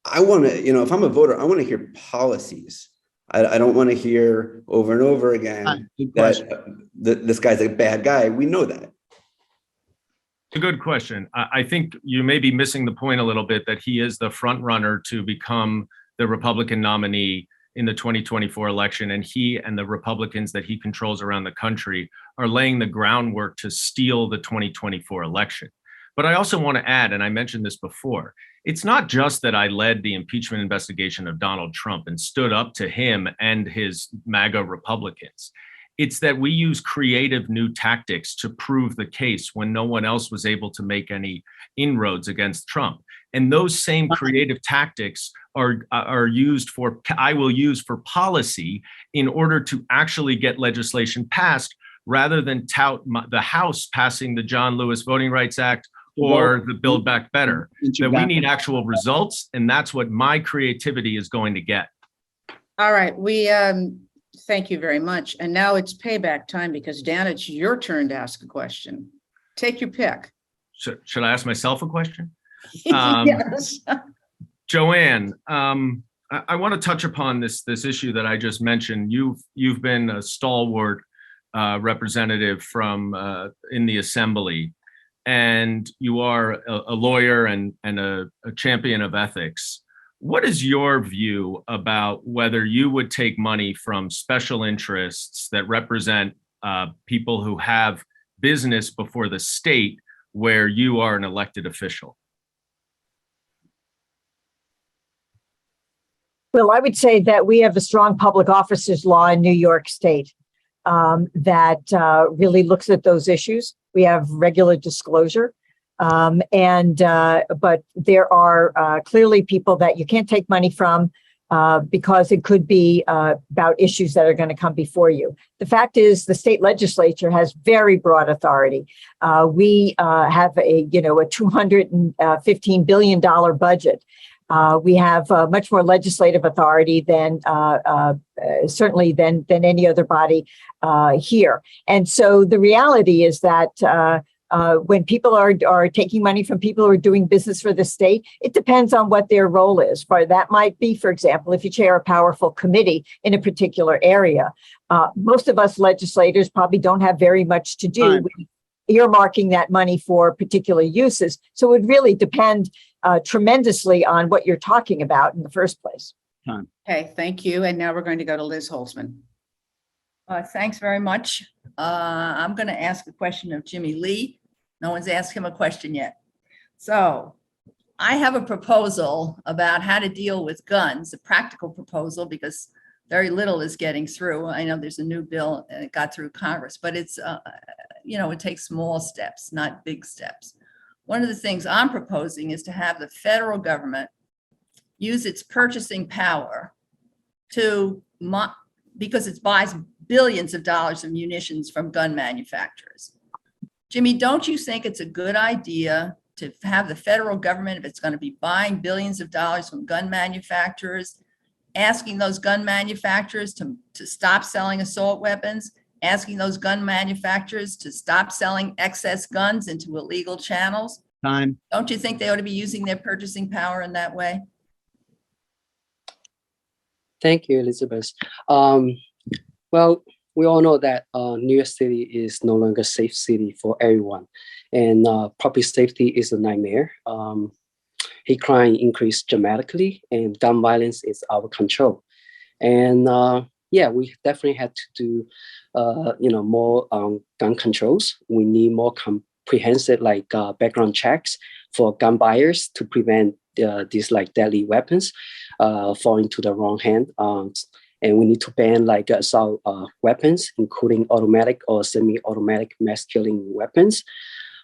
I want to, if I'm a voter, I want to hear policies. I don't want to hear over and over again that this guy's a bad guy. We know that. It's a good question. I think you may be missing the point a little bit that he is the front runner to become the Republican nominee in the 2024 election, and he and the Republicans that he controls around the country are laying the groundwork to steal the 2024 election. But I also want to add, and I mentioned this before, it's not just that I led the impeachment investigation of Donald Trump and stood up to him and his MAGA Republicans. It's that we use creative new tactics to prove the case when no one else was able to make any inroads against Trump. And those same creative tactics are used I will use for policy in order to actually get legislation passed, rather than tout the House passing the John Lewis Voting Rights Act or the Build Back Better. That we need actual results, and that's what my creativity is going to get. All right, we thank you very much. And now it's payback time, because Dan, it's your turn to ask a question. Take your pick. Should I ask myself a question? Yes. Joanne, I want to touch upon this issue that I just mentioned. You've been a stalwart representative from in the Assembly, and you are a lawyer and a champion of ethics. What is your view about whether you would take money from special interests that represent people who have business before the state where you are an elected official? Well, I would say that we have a strong public officers law in New York State that really looks at those issues. We have regular disclosure. But there are clearly people that you can't take money from because it could be about issues that are going to come before you. The fact is, the state legislature has very broad authority. We have a $215 billion budget. We have much more legislative authority than certainly than any other body here. And so the reality is that when people are taking money from people who are doing business for the state, it depends on what their role is. That might be, for example, if you chair a powerful committee in a particular area. Most of us legislators probably don't have very much to do with earmarking that money for particular uses. So it would really depend tremendously on what you're talking about in the first place. Okay, thank you. And now we're going to go to Liz Holtzman. Thanks very much. I'm going to ask a question of Jimmy Lee. No one's asked him a question yet. So I have a proposal about how to deal with guns, a practical proposal, because very little is getting through. I know there's a new bill and it got through Congress, but it's, it takes small steps, not big steps. One of the things I'm proposing is to have the federal government use its purchasing power to, because it buys billions of dollars of munitions from gun manufacturers. Jimmy, don't you think it's a good idea to have the federal government, if it's going to be buying billions of dollars from gun manufacturers, asking those gun manufacturers to stop selling assault weapons asking those gun manufacturers to stop selling excess guns into illegal channels? Time. Don't you think they ought to be using their purchasing power in that way? Thank you, Elizabeth. Well, we all know that New York City is no longer a safe city for everyone, and public safety is a nightmare. Hate crime increased dramatically, and gun violence is out of control. And yeah, we definitely had to do, more gun controls. We need more comprehensive, background checks for gun buyers to prevent these deadly weapons falling to the wrong hand. And we need to ban assault weapons, including automatic or semi-automatic mass-killing weapons.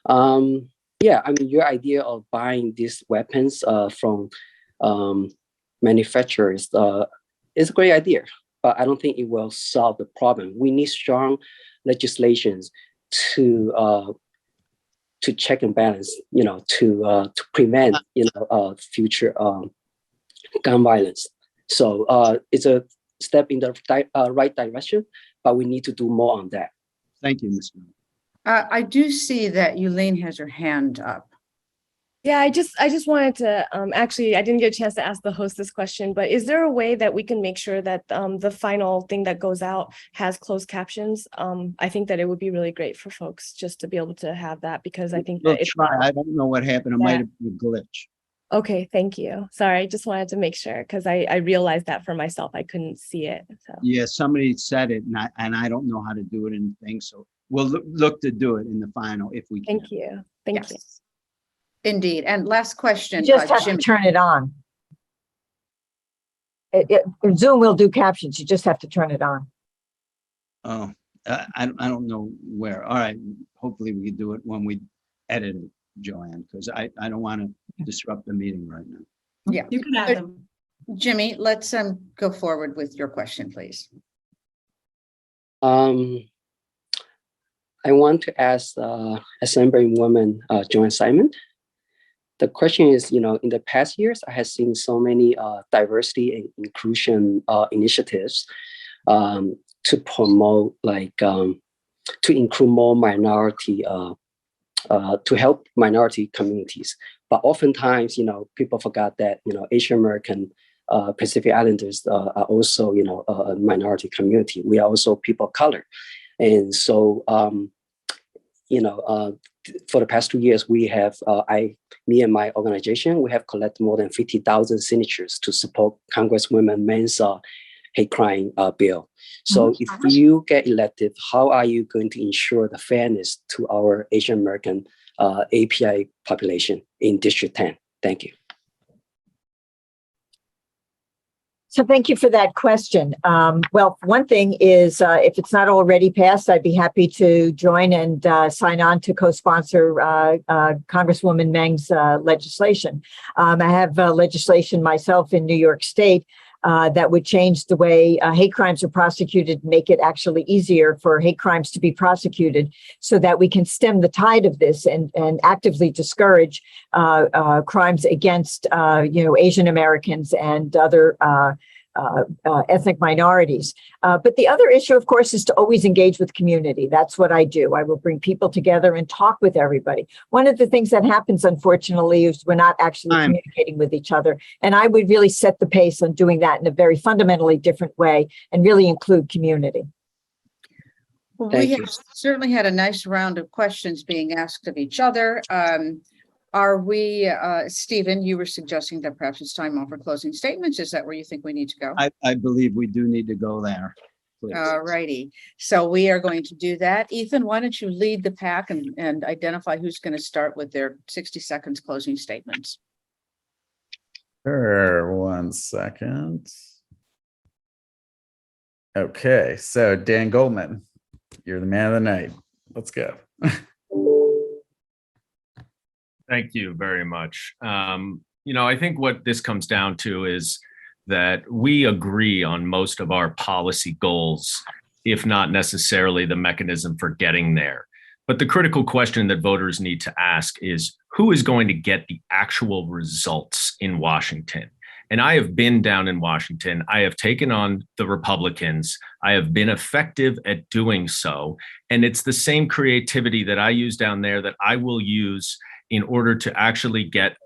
Yeah, I mean, your idea of buying these weapons from manufacturers is a great idea, but I don't think it will solve the problem. We need strong legislations to check and balance, to prevent, future gun violence. So it's a step in the right direction, but we need to do more on that. Thank you, Ms. Miller. I do see that Yuh-Line has her hand up. Yeah, I just wanted to, actually, I didn't get a chance to ask the host this question, but is there a way that we can make sure that the final thing that goes out has closed captions? I think that it would be really great for folks just to be able to have that, because I think that it's try. I don't know what happened. It might have been a glitch. Okay, thank you. Sorry, I just wanted to make sure, because I realized that for myself, I couldn't see it. So. Yeah, somebody said it, and I don't know how to do it in things, so we'll look to do it in the final if we can. Thank you. Thank you. Indeed. And last question. You just have to turn it on. Zoom will do captions. You just have to turn it on. Oh, I don't know where. All right, hopefully we can do it when we edit it, Joanne, because I don't want to disrupt the meeting right now. Yeah, You can add them. Jimmy, let's go forward with your question, please. I want to ask Assemblywoman Joanne Simon. The question is, in the past years, I have seen so many diversity and inclusion initiatives to promote, to include more minority, to help minority communities. But oftentimes, people forgot that, Asian American Pacific Islanders are also, a minority community. We are also people of color. And so, for the past 2 years, we have, me and my organization, we have collected more than 50,000 signatures to support Congresswoman Mann's hate crime bill. So if you get elected, how are you going to ensure the fairness to our Asian American API population in District 10? Thank you. So thank you for that question. Well, one thing is, if it's not already passed, I'd be happy to join and sign on to co-sponsor Congresswoman Meng's legislation. I have legislation myself in New York State that would change the way hate crimes are prosecuted, make it actually easier for hate crimes to be prosecuted, so that we can stem the tide of this and actively discourage crimes against Asian Americans and other ethnic minorities. But the other issue, of course, is to always engage with community. That's what I do. I will bring people together and talk with everybody. One of the things that happens, unfortunately, is we're not actually communicating with each other. And I would really set the pace on doing that in a very fundamentally different way and really include community. Well, we have certainly had a nice round of questions being asked of each other. Are we, Stephen, you were suggesting that perhaps it's time for closing statements. Is that where you think we need to go? I believe we do need to go there. All righty. So we are going to do that. Ethan, why don't you lead the pack and identify who's going to start with their 60 seconds closing statements? Sure, 1 second. Okay, so Dan Goldman, you're the man of the night. Let's go. Thank you very much. I think what this comes down to is that we agree on most of our policy goals, if not necessarily the mechanism for getting there. But the critical question that voters need to ask is, who is going to get the actual results in Washington? And I have been down in Washington. I have taken on the Republicans. I have been effective at doing so. And it's the same creativity that I use down there that I will use in order to actually get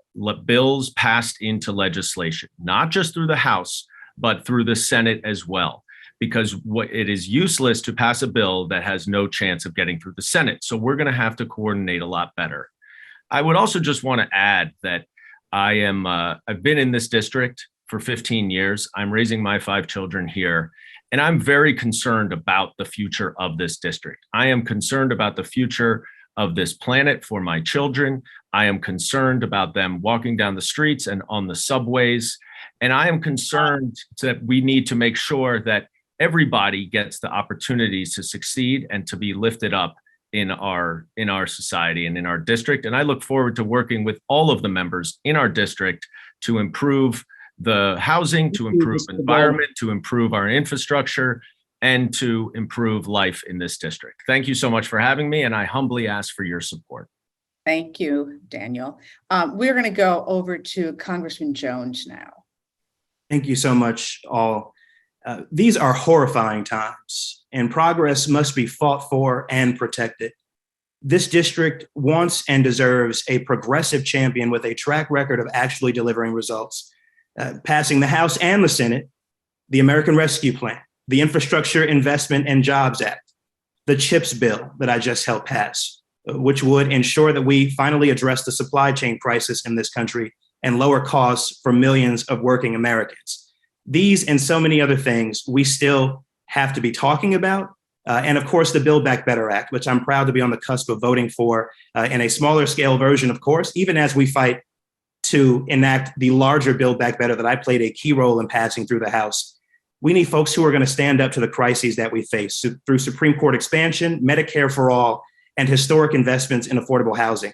bills passed into legislation, not just through the House, but through the Senate as well. Because it is useless to pass a bill that has no chance of getting through the Senate. So we're going to have to coordinate a lot better. I would also just want to add that I've been in this district for 15 years. I'm raising my 5 children here, and I'm very concerned about the future of this district. I am concerned about the future of this planet for my children. I am concerned about them walking down the streets and on the subways. And I am concerned that we need to make sure that everybody gets the opportunities to succeed and to be lifted up in our society and in our district. And I look forward to working with all of the members in our district to improve the housing, to improve environment, to improve our infrastructure, and to improve life in this district. Thank you so much for having me, and I humbly ask for your support. Thank you, Daniel. We're going to go over to Congressman Jones now. Thank you so much, all. These are horrifying times, and progress must be fought for and protected. This district wants and deserves a progressive champion with a track record of actually delivering results, passing the House and the Senate, the American Rescue Plan, the Infrastructure Investment and Jobs Act, the CHIPS bill that I just helped pass, which would ensure that we finally address the supply chain crisis in this country and lower costs for millions of working Americans. These and so many other things we still have to be talking about. And of course, the Build Back Better Act, which I'm proud to be on the cusp of voting for in a smaller scale version, of course, even as we fight to enact the larger Build Back Better that I played a key role in passing through the House. We need folks who are going to stand up to the crises that we face through Supreme Court expansion, Medicare for all, and historic investments in affordable housing.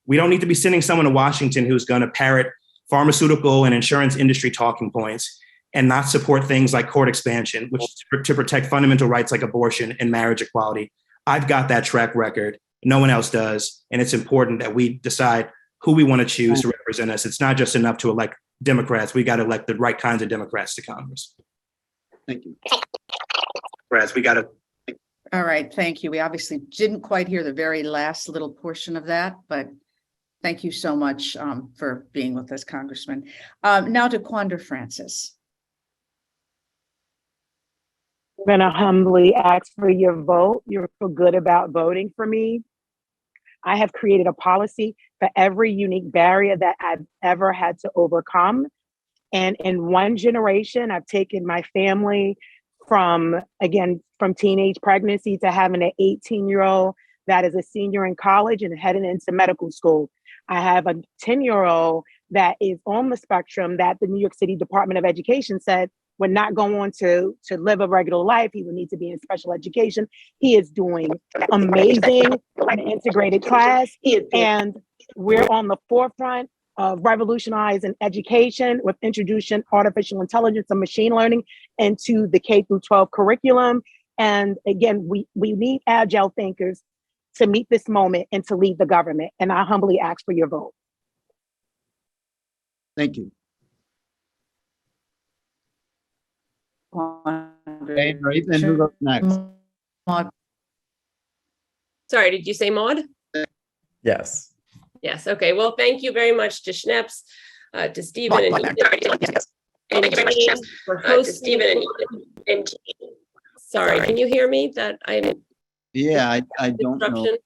We don't need to be sending someone to Washington who's going to parrot pharmaceutical and insurance industry talking points and not support things like court expansion, which is to protect fundamental rights like abortion and marriage equality. I've got that track record. No one else does. And it's important that we decide who we want to choose to represent us. It's not just enough to elect Democrats. We got to elect the right kinds of Democrats to Congress. Thank you. All right, thank you. We obviously didn't quite hear the very last little portion of that, but thank you so much for being with us, Congressman. Now to Quanda Francis. I'm going to humbly ask for your vote. You feel good about voting for me. I have created a policy for every unique barrier that I've ever had to overcome. And in one generation, I've taken my family from teenage pregnancy to having an 18-year-old that is a senior in college and heading into medical school. I have a 10-year-old that is on the spectrum that the New York City Department of Education said would not go on to live a regular life. He would need to be in special education. He is doing amazing in integrated class. And we're on the forefront of revolutionizing education with introducing artificial intelligence and machine learning into the K-12 curriculum. And again, we need agile thinkers to meet this moment and to lead the government. And I humbly ask for your vote. Thank you. Okay, right, then who goes next? Sorry, did you say Maud? Yes. Yes. Okay. Well, thank you very much to Schneps, to Stephen and Jane for hosting. Sorry, can you hear me? Yeah, I don't know.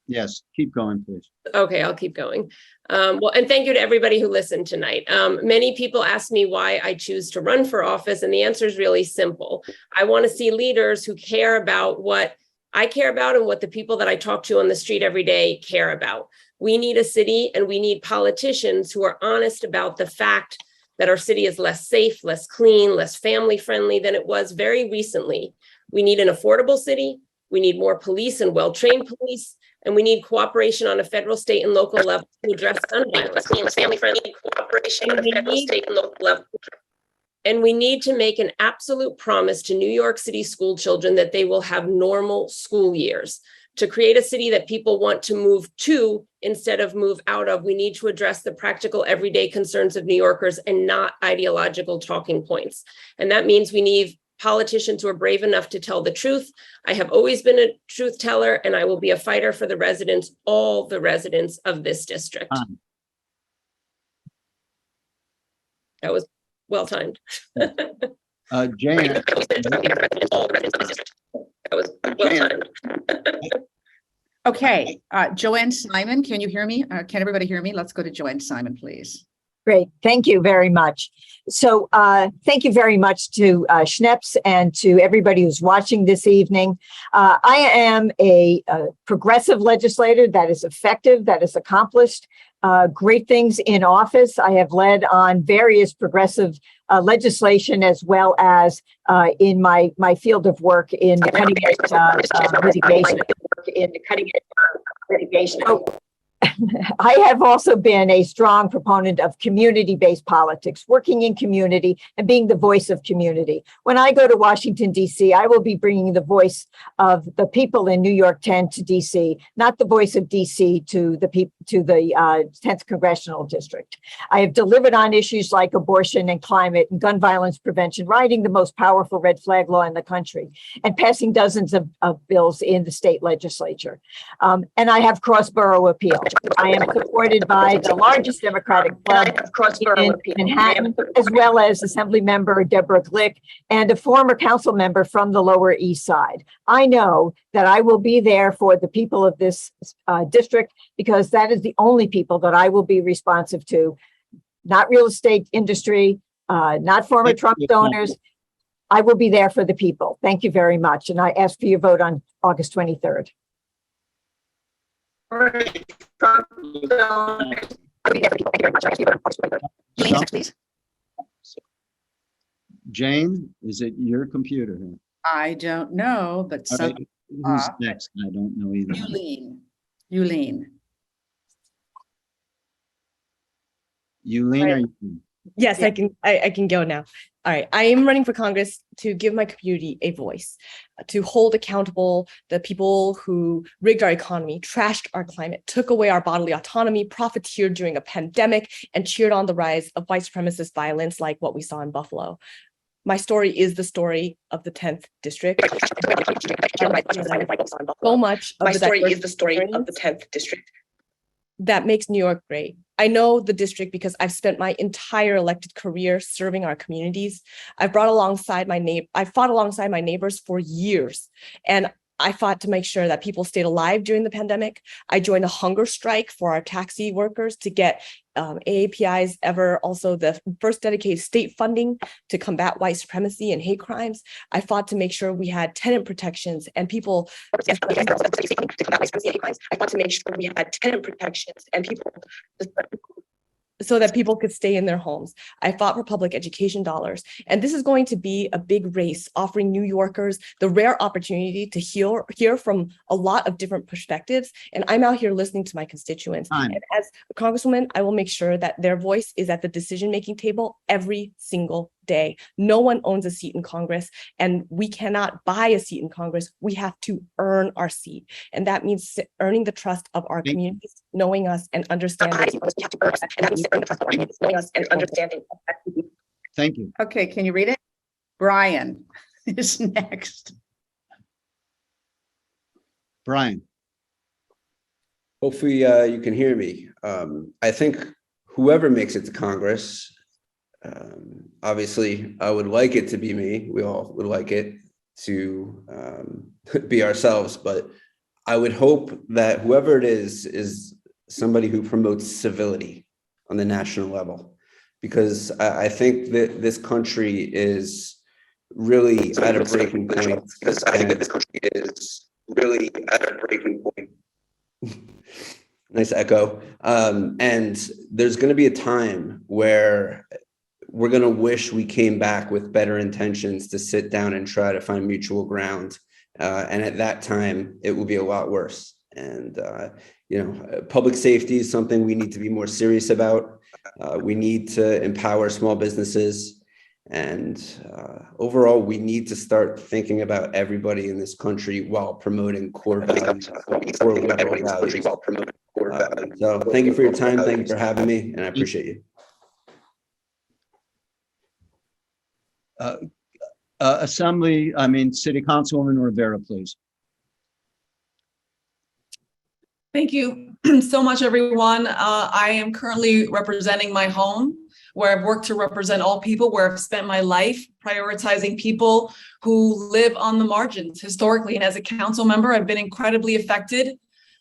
Yes, keep going, please. Okay, I'll keep going. Well, and thank you to everybody who listened tonight. Many people ask me why I choose to run for office, and the answer is really simple. I want to see leaders who care about what I care about and what the people that I talk to on the street every day care about. We need a city and we need politicians who are honest about the fact that our city is less safe, less clean, less family friendly than it was very recently. We need an affordable city. We need more police and well-trained police. And we need cooperation on a federal, state, and local level to address gun violence. Family-friendly cooperation on a federal, state, and local level. And we need to make an absolute promise to New York City school children that they will have normal school years. To create a city that people want to move to instead of move out of, we need to address the practical everyday concerns of New Yorkers and not ideological talking points. And that means we need politicians who are brave enough to tell the truth. I have always been a truth teller, and I will be a fighter for the residents, all the residents of this district. That was well timed. Jane, That was well timed. Okay, Joanne Simon, can you hear me? Can everybody hear me? Let's go to Joanne Simon, please. Great. Thank you very much. So thank you very much to Schneps and to everybody who's watching this evening. I am a progressive legislator that is effective, that has accomplished great things in office. I have led on various progressive legislation as well as in my field of work in the cutting edge litigation. Oh. I have also been a strong proponent of community-based politics, working in community and being the voice of community. When I go to Washington, D.C., I will be bringing the voice of the people in New York 10 to D.C., not the voice of D.C. to the 10th Congressional District. I have delivered on issues like abortion and climate and gun violence prevention, writing the most powerful red flag law in the country, and passing dozens of bills in the state legislature. And I have cross-borough appeal. I am supported by the largest Democratic club in Manhattan, as well as Assembly Member Deborah Glick and a former council member from the Lower East Side. I know that I will be there for the people of this district because that is the only people that I will be responsive to, not real estate industry, not former Trump donors. I will be there for the people. Thank you very much. And I ask for your vote on August 23rd. Jane, is it your computer here? I don't know, but All right, some who's next? I don't know either. Yuh-Line. Yuh-Line, are you? Yes, Yeah. I can go now. All right. I am running for Congress to give my community a voice, to hold accountable the people who rigged our economy, trashed our climate, took away our bodily autonomy, profiteered during a pandemic, and cheered on the rise of white supremacist violence like what we saw in Buffalo. My story is the story of the 10th district. So much of My the story is diverse the story of experience the 10th district. that makes New York great. I know the district because I've spent my entire elected career serving our communities. I fought alongside my neighbors for years, and I fought to make sure that people stayed alive during the pandemic. I joined a hunger strike for our taxi workers to get AAPI's ever also the first dedicated state funding to combat white supremacy and hate crimes. I fought to make sure we had tenant protections and people. I fought to make sure we had tenant protections and people. So that people could stay in their homes. I fought for public education dollars. And this is going to be a big race, offering New Yorkers the rare opportunity to hear from a lot of different perspectives. And I'm out here listening to my constituents. And as a Congresswoman, I will make sure that their voice is at the decision-making table every single day. No one owns a seat in Congress, and we cannot buy a seat in Congress. We have to earn our seat. And that means earning the trust of our communities, knowing us and understanding. Thank you. Okay, can you read it? Brian is next. Brian. Hopefully you can hear me. I think whoever makes it to Congress, obviously I would like it to be me. We all would like it to be ourselves, but I would hope that whoever it is somebody who promotes civility on the national level, because I think that this country is really at a breaking point. Because I think that this country is really at a breaking point. Nice echo. And there's going to be a time where we're going to wish we came back with better intentions to sit down and try to find mutual ground. And at that time, it will be a lot worse. And, public safety is something we need to be more serious about. We need to empower small businesses. And overall, we need to start thinking about everybody in this country while promoting core values. So thank you for your time. Thank you for having me, and I appreciate you. City Councilwoman Rivera, please. Thank you so much, everyone. I am currently representing my home, where I've worked to represent all people, where I've spent my life prioritizing people who live on the margins historically. And as a council member, I've been incredibly effective,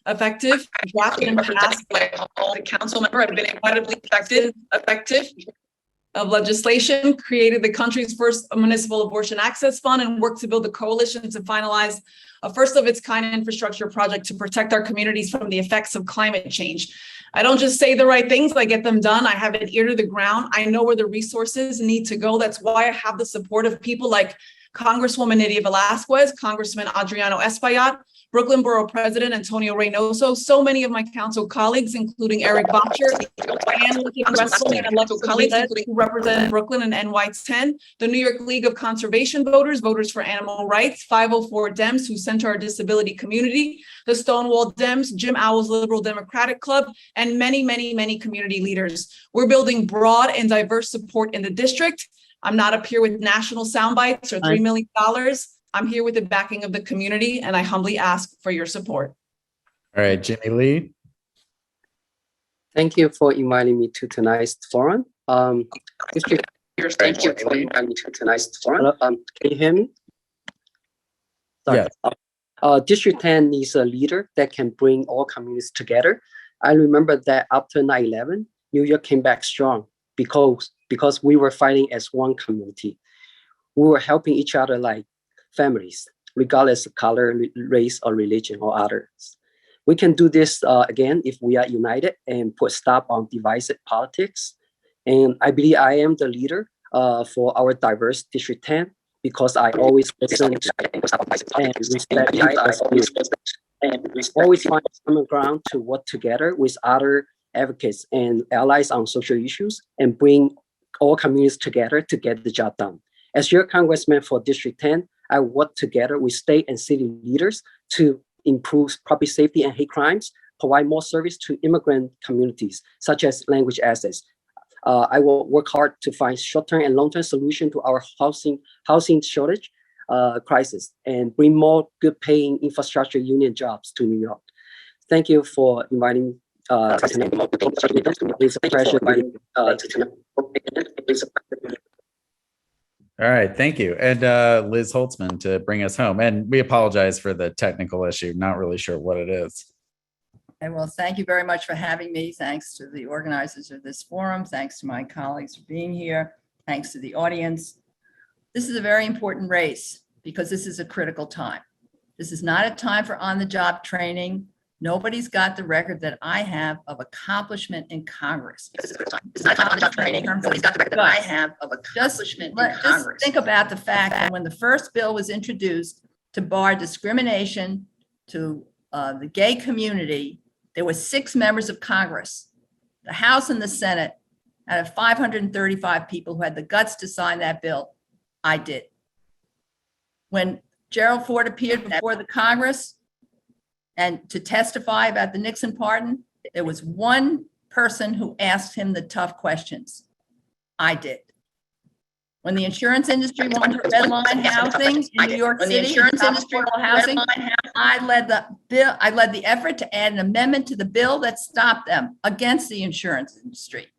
drafted and passed a council member. I've been incredibly effective of legislation, created the country's first municipal abortion access fund, and worked to build a coalition to finalize a first of its kind infrastructure project to protect our communities from the effects of climate change. I don't just say the right things, I get them done. I have an ear to the ground. I know where the resources need to go. That's why I have the support of people like Congresswoman Nydia Velázquez, Congressman Adriano Espaillat, Brooklyn Borough President Antonio Reynoso, so many of my council colleagues, including Eric Botcher, and elected colleagues who represent Brooklyn and NY10, the New York League of Conservation Voters, Voters for Animal Rights, 504 Dems who center our disability community, the Stonewall Dems, Jim Owl's Liberal Democratic Club, and many, many, many community leaders. We're building broad and diverse support in the district. I'm not up here with national sound bites or $3 million. I'm here with the backing of the community, and I humbly ask for your support. All right, Jimmy Lee. Thank you for inviting me to tonight's forum. Thank you for inviting me to tonight's forum. Can you hear me? Sorry. Yes. District 10 needs a leader that can bring all communities together. I remember that after 9/11, New York came back strong because we were fighting as one community. We were helping each other like families, regardless of color, race, or religion, or others. We can do this again if we are united and put stop on divisive politics. And I believe I am the leader for our diverse District 10 because I always listen and respect and always find common ground to work together with other advocates and allies on social issues and bring all communities together to get the job done. As your congressman for District 10, I work together with state and city leaders to improve property safety and hate crimes, provide more service to immigrant communities, such as language access. I will work hard to find short-term and long-term solutions to our housing shortage crisis and bring more good-paying infrastructure union jobs to New York. Thank you for inviting me. It's a pleasure. All right, thank you. And Liz Holtzman to bring us home. And we apologize for the technical issue. Not really sure what it is. And well, thank you very much for having me. Thanks to the organizers of this forum. Thanks to my colleagues for being here. Thanks to the audience. This is a very important race because this is a critical time. This is not a time for on-the-job training. Nobody's got the record that I have of accomplishment in Congress. It's not on-the-job training. Nobody's got the record that I have of accomplishment in Congress. Just think about the fact that when the first bill was introduced to bar discrimination to the gay community, there were 6 members of Congress, the House and the Senate, out of 535 people who had the guts to sign that bill. I did. When Gerald Ford appeared before the Congress and to testify about the Nixon pardon, there was one person who asked him the tough questions. I did. When the insurance industry wanted red line housing in New York City, housing, I led the bill. I led the effort to add an amendment to the bill that stopped them against the insurance industry.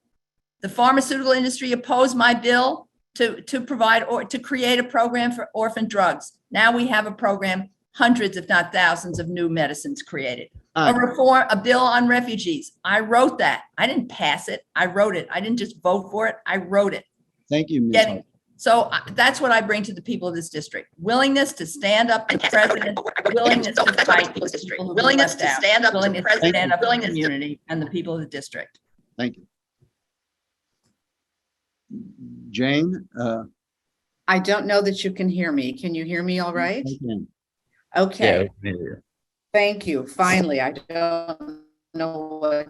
The pharmaceutical industry opposed my bill to provide or to create a program for orphan drugs. Now we have a program, hundreds, if not thousands, of new medicines created. A bill on refugees. I wrote that. I didn't pass it. I wrote it. I didn't just vote for it. I wrote it. Thank you, Ms. Holt. So that's what I bring to the people of this district. Willingness to stand up to the president, willingness to fight for people who willingness to stand up to the president, of the community and the people of the district. Thank you. Jane? I don't know that you can hear me. Can you hear me all right? I can. Okay. Yeah. Thank you. Finally, I don't know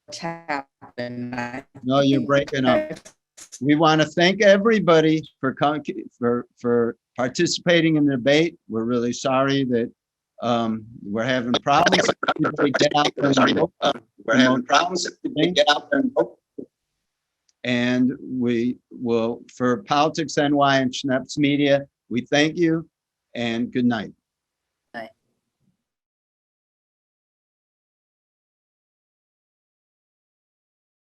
what's happened. No, you're breaking up. We want to thank everybody for participating in the debate. We're really sorry that we're having problems. Everybody get out there and vote. We're having problems. Get out there and vote. And we will, for PoliticsNY and Schneps Media, we thank you and good night.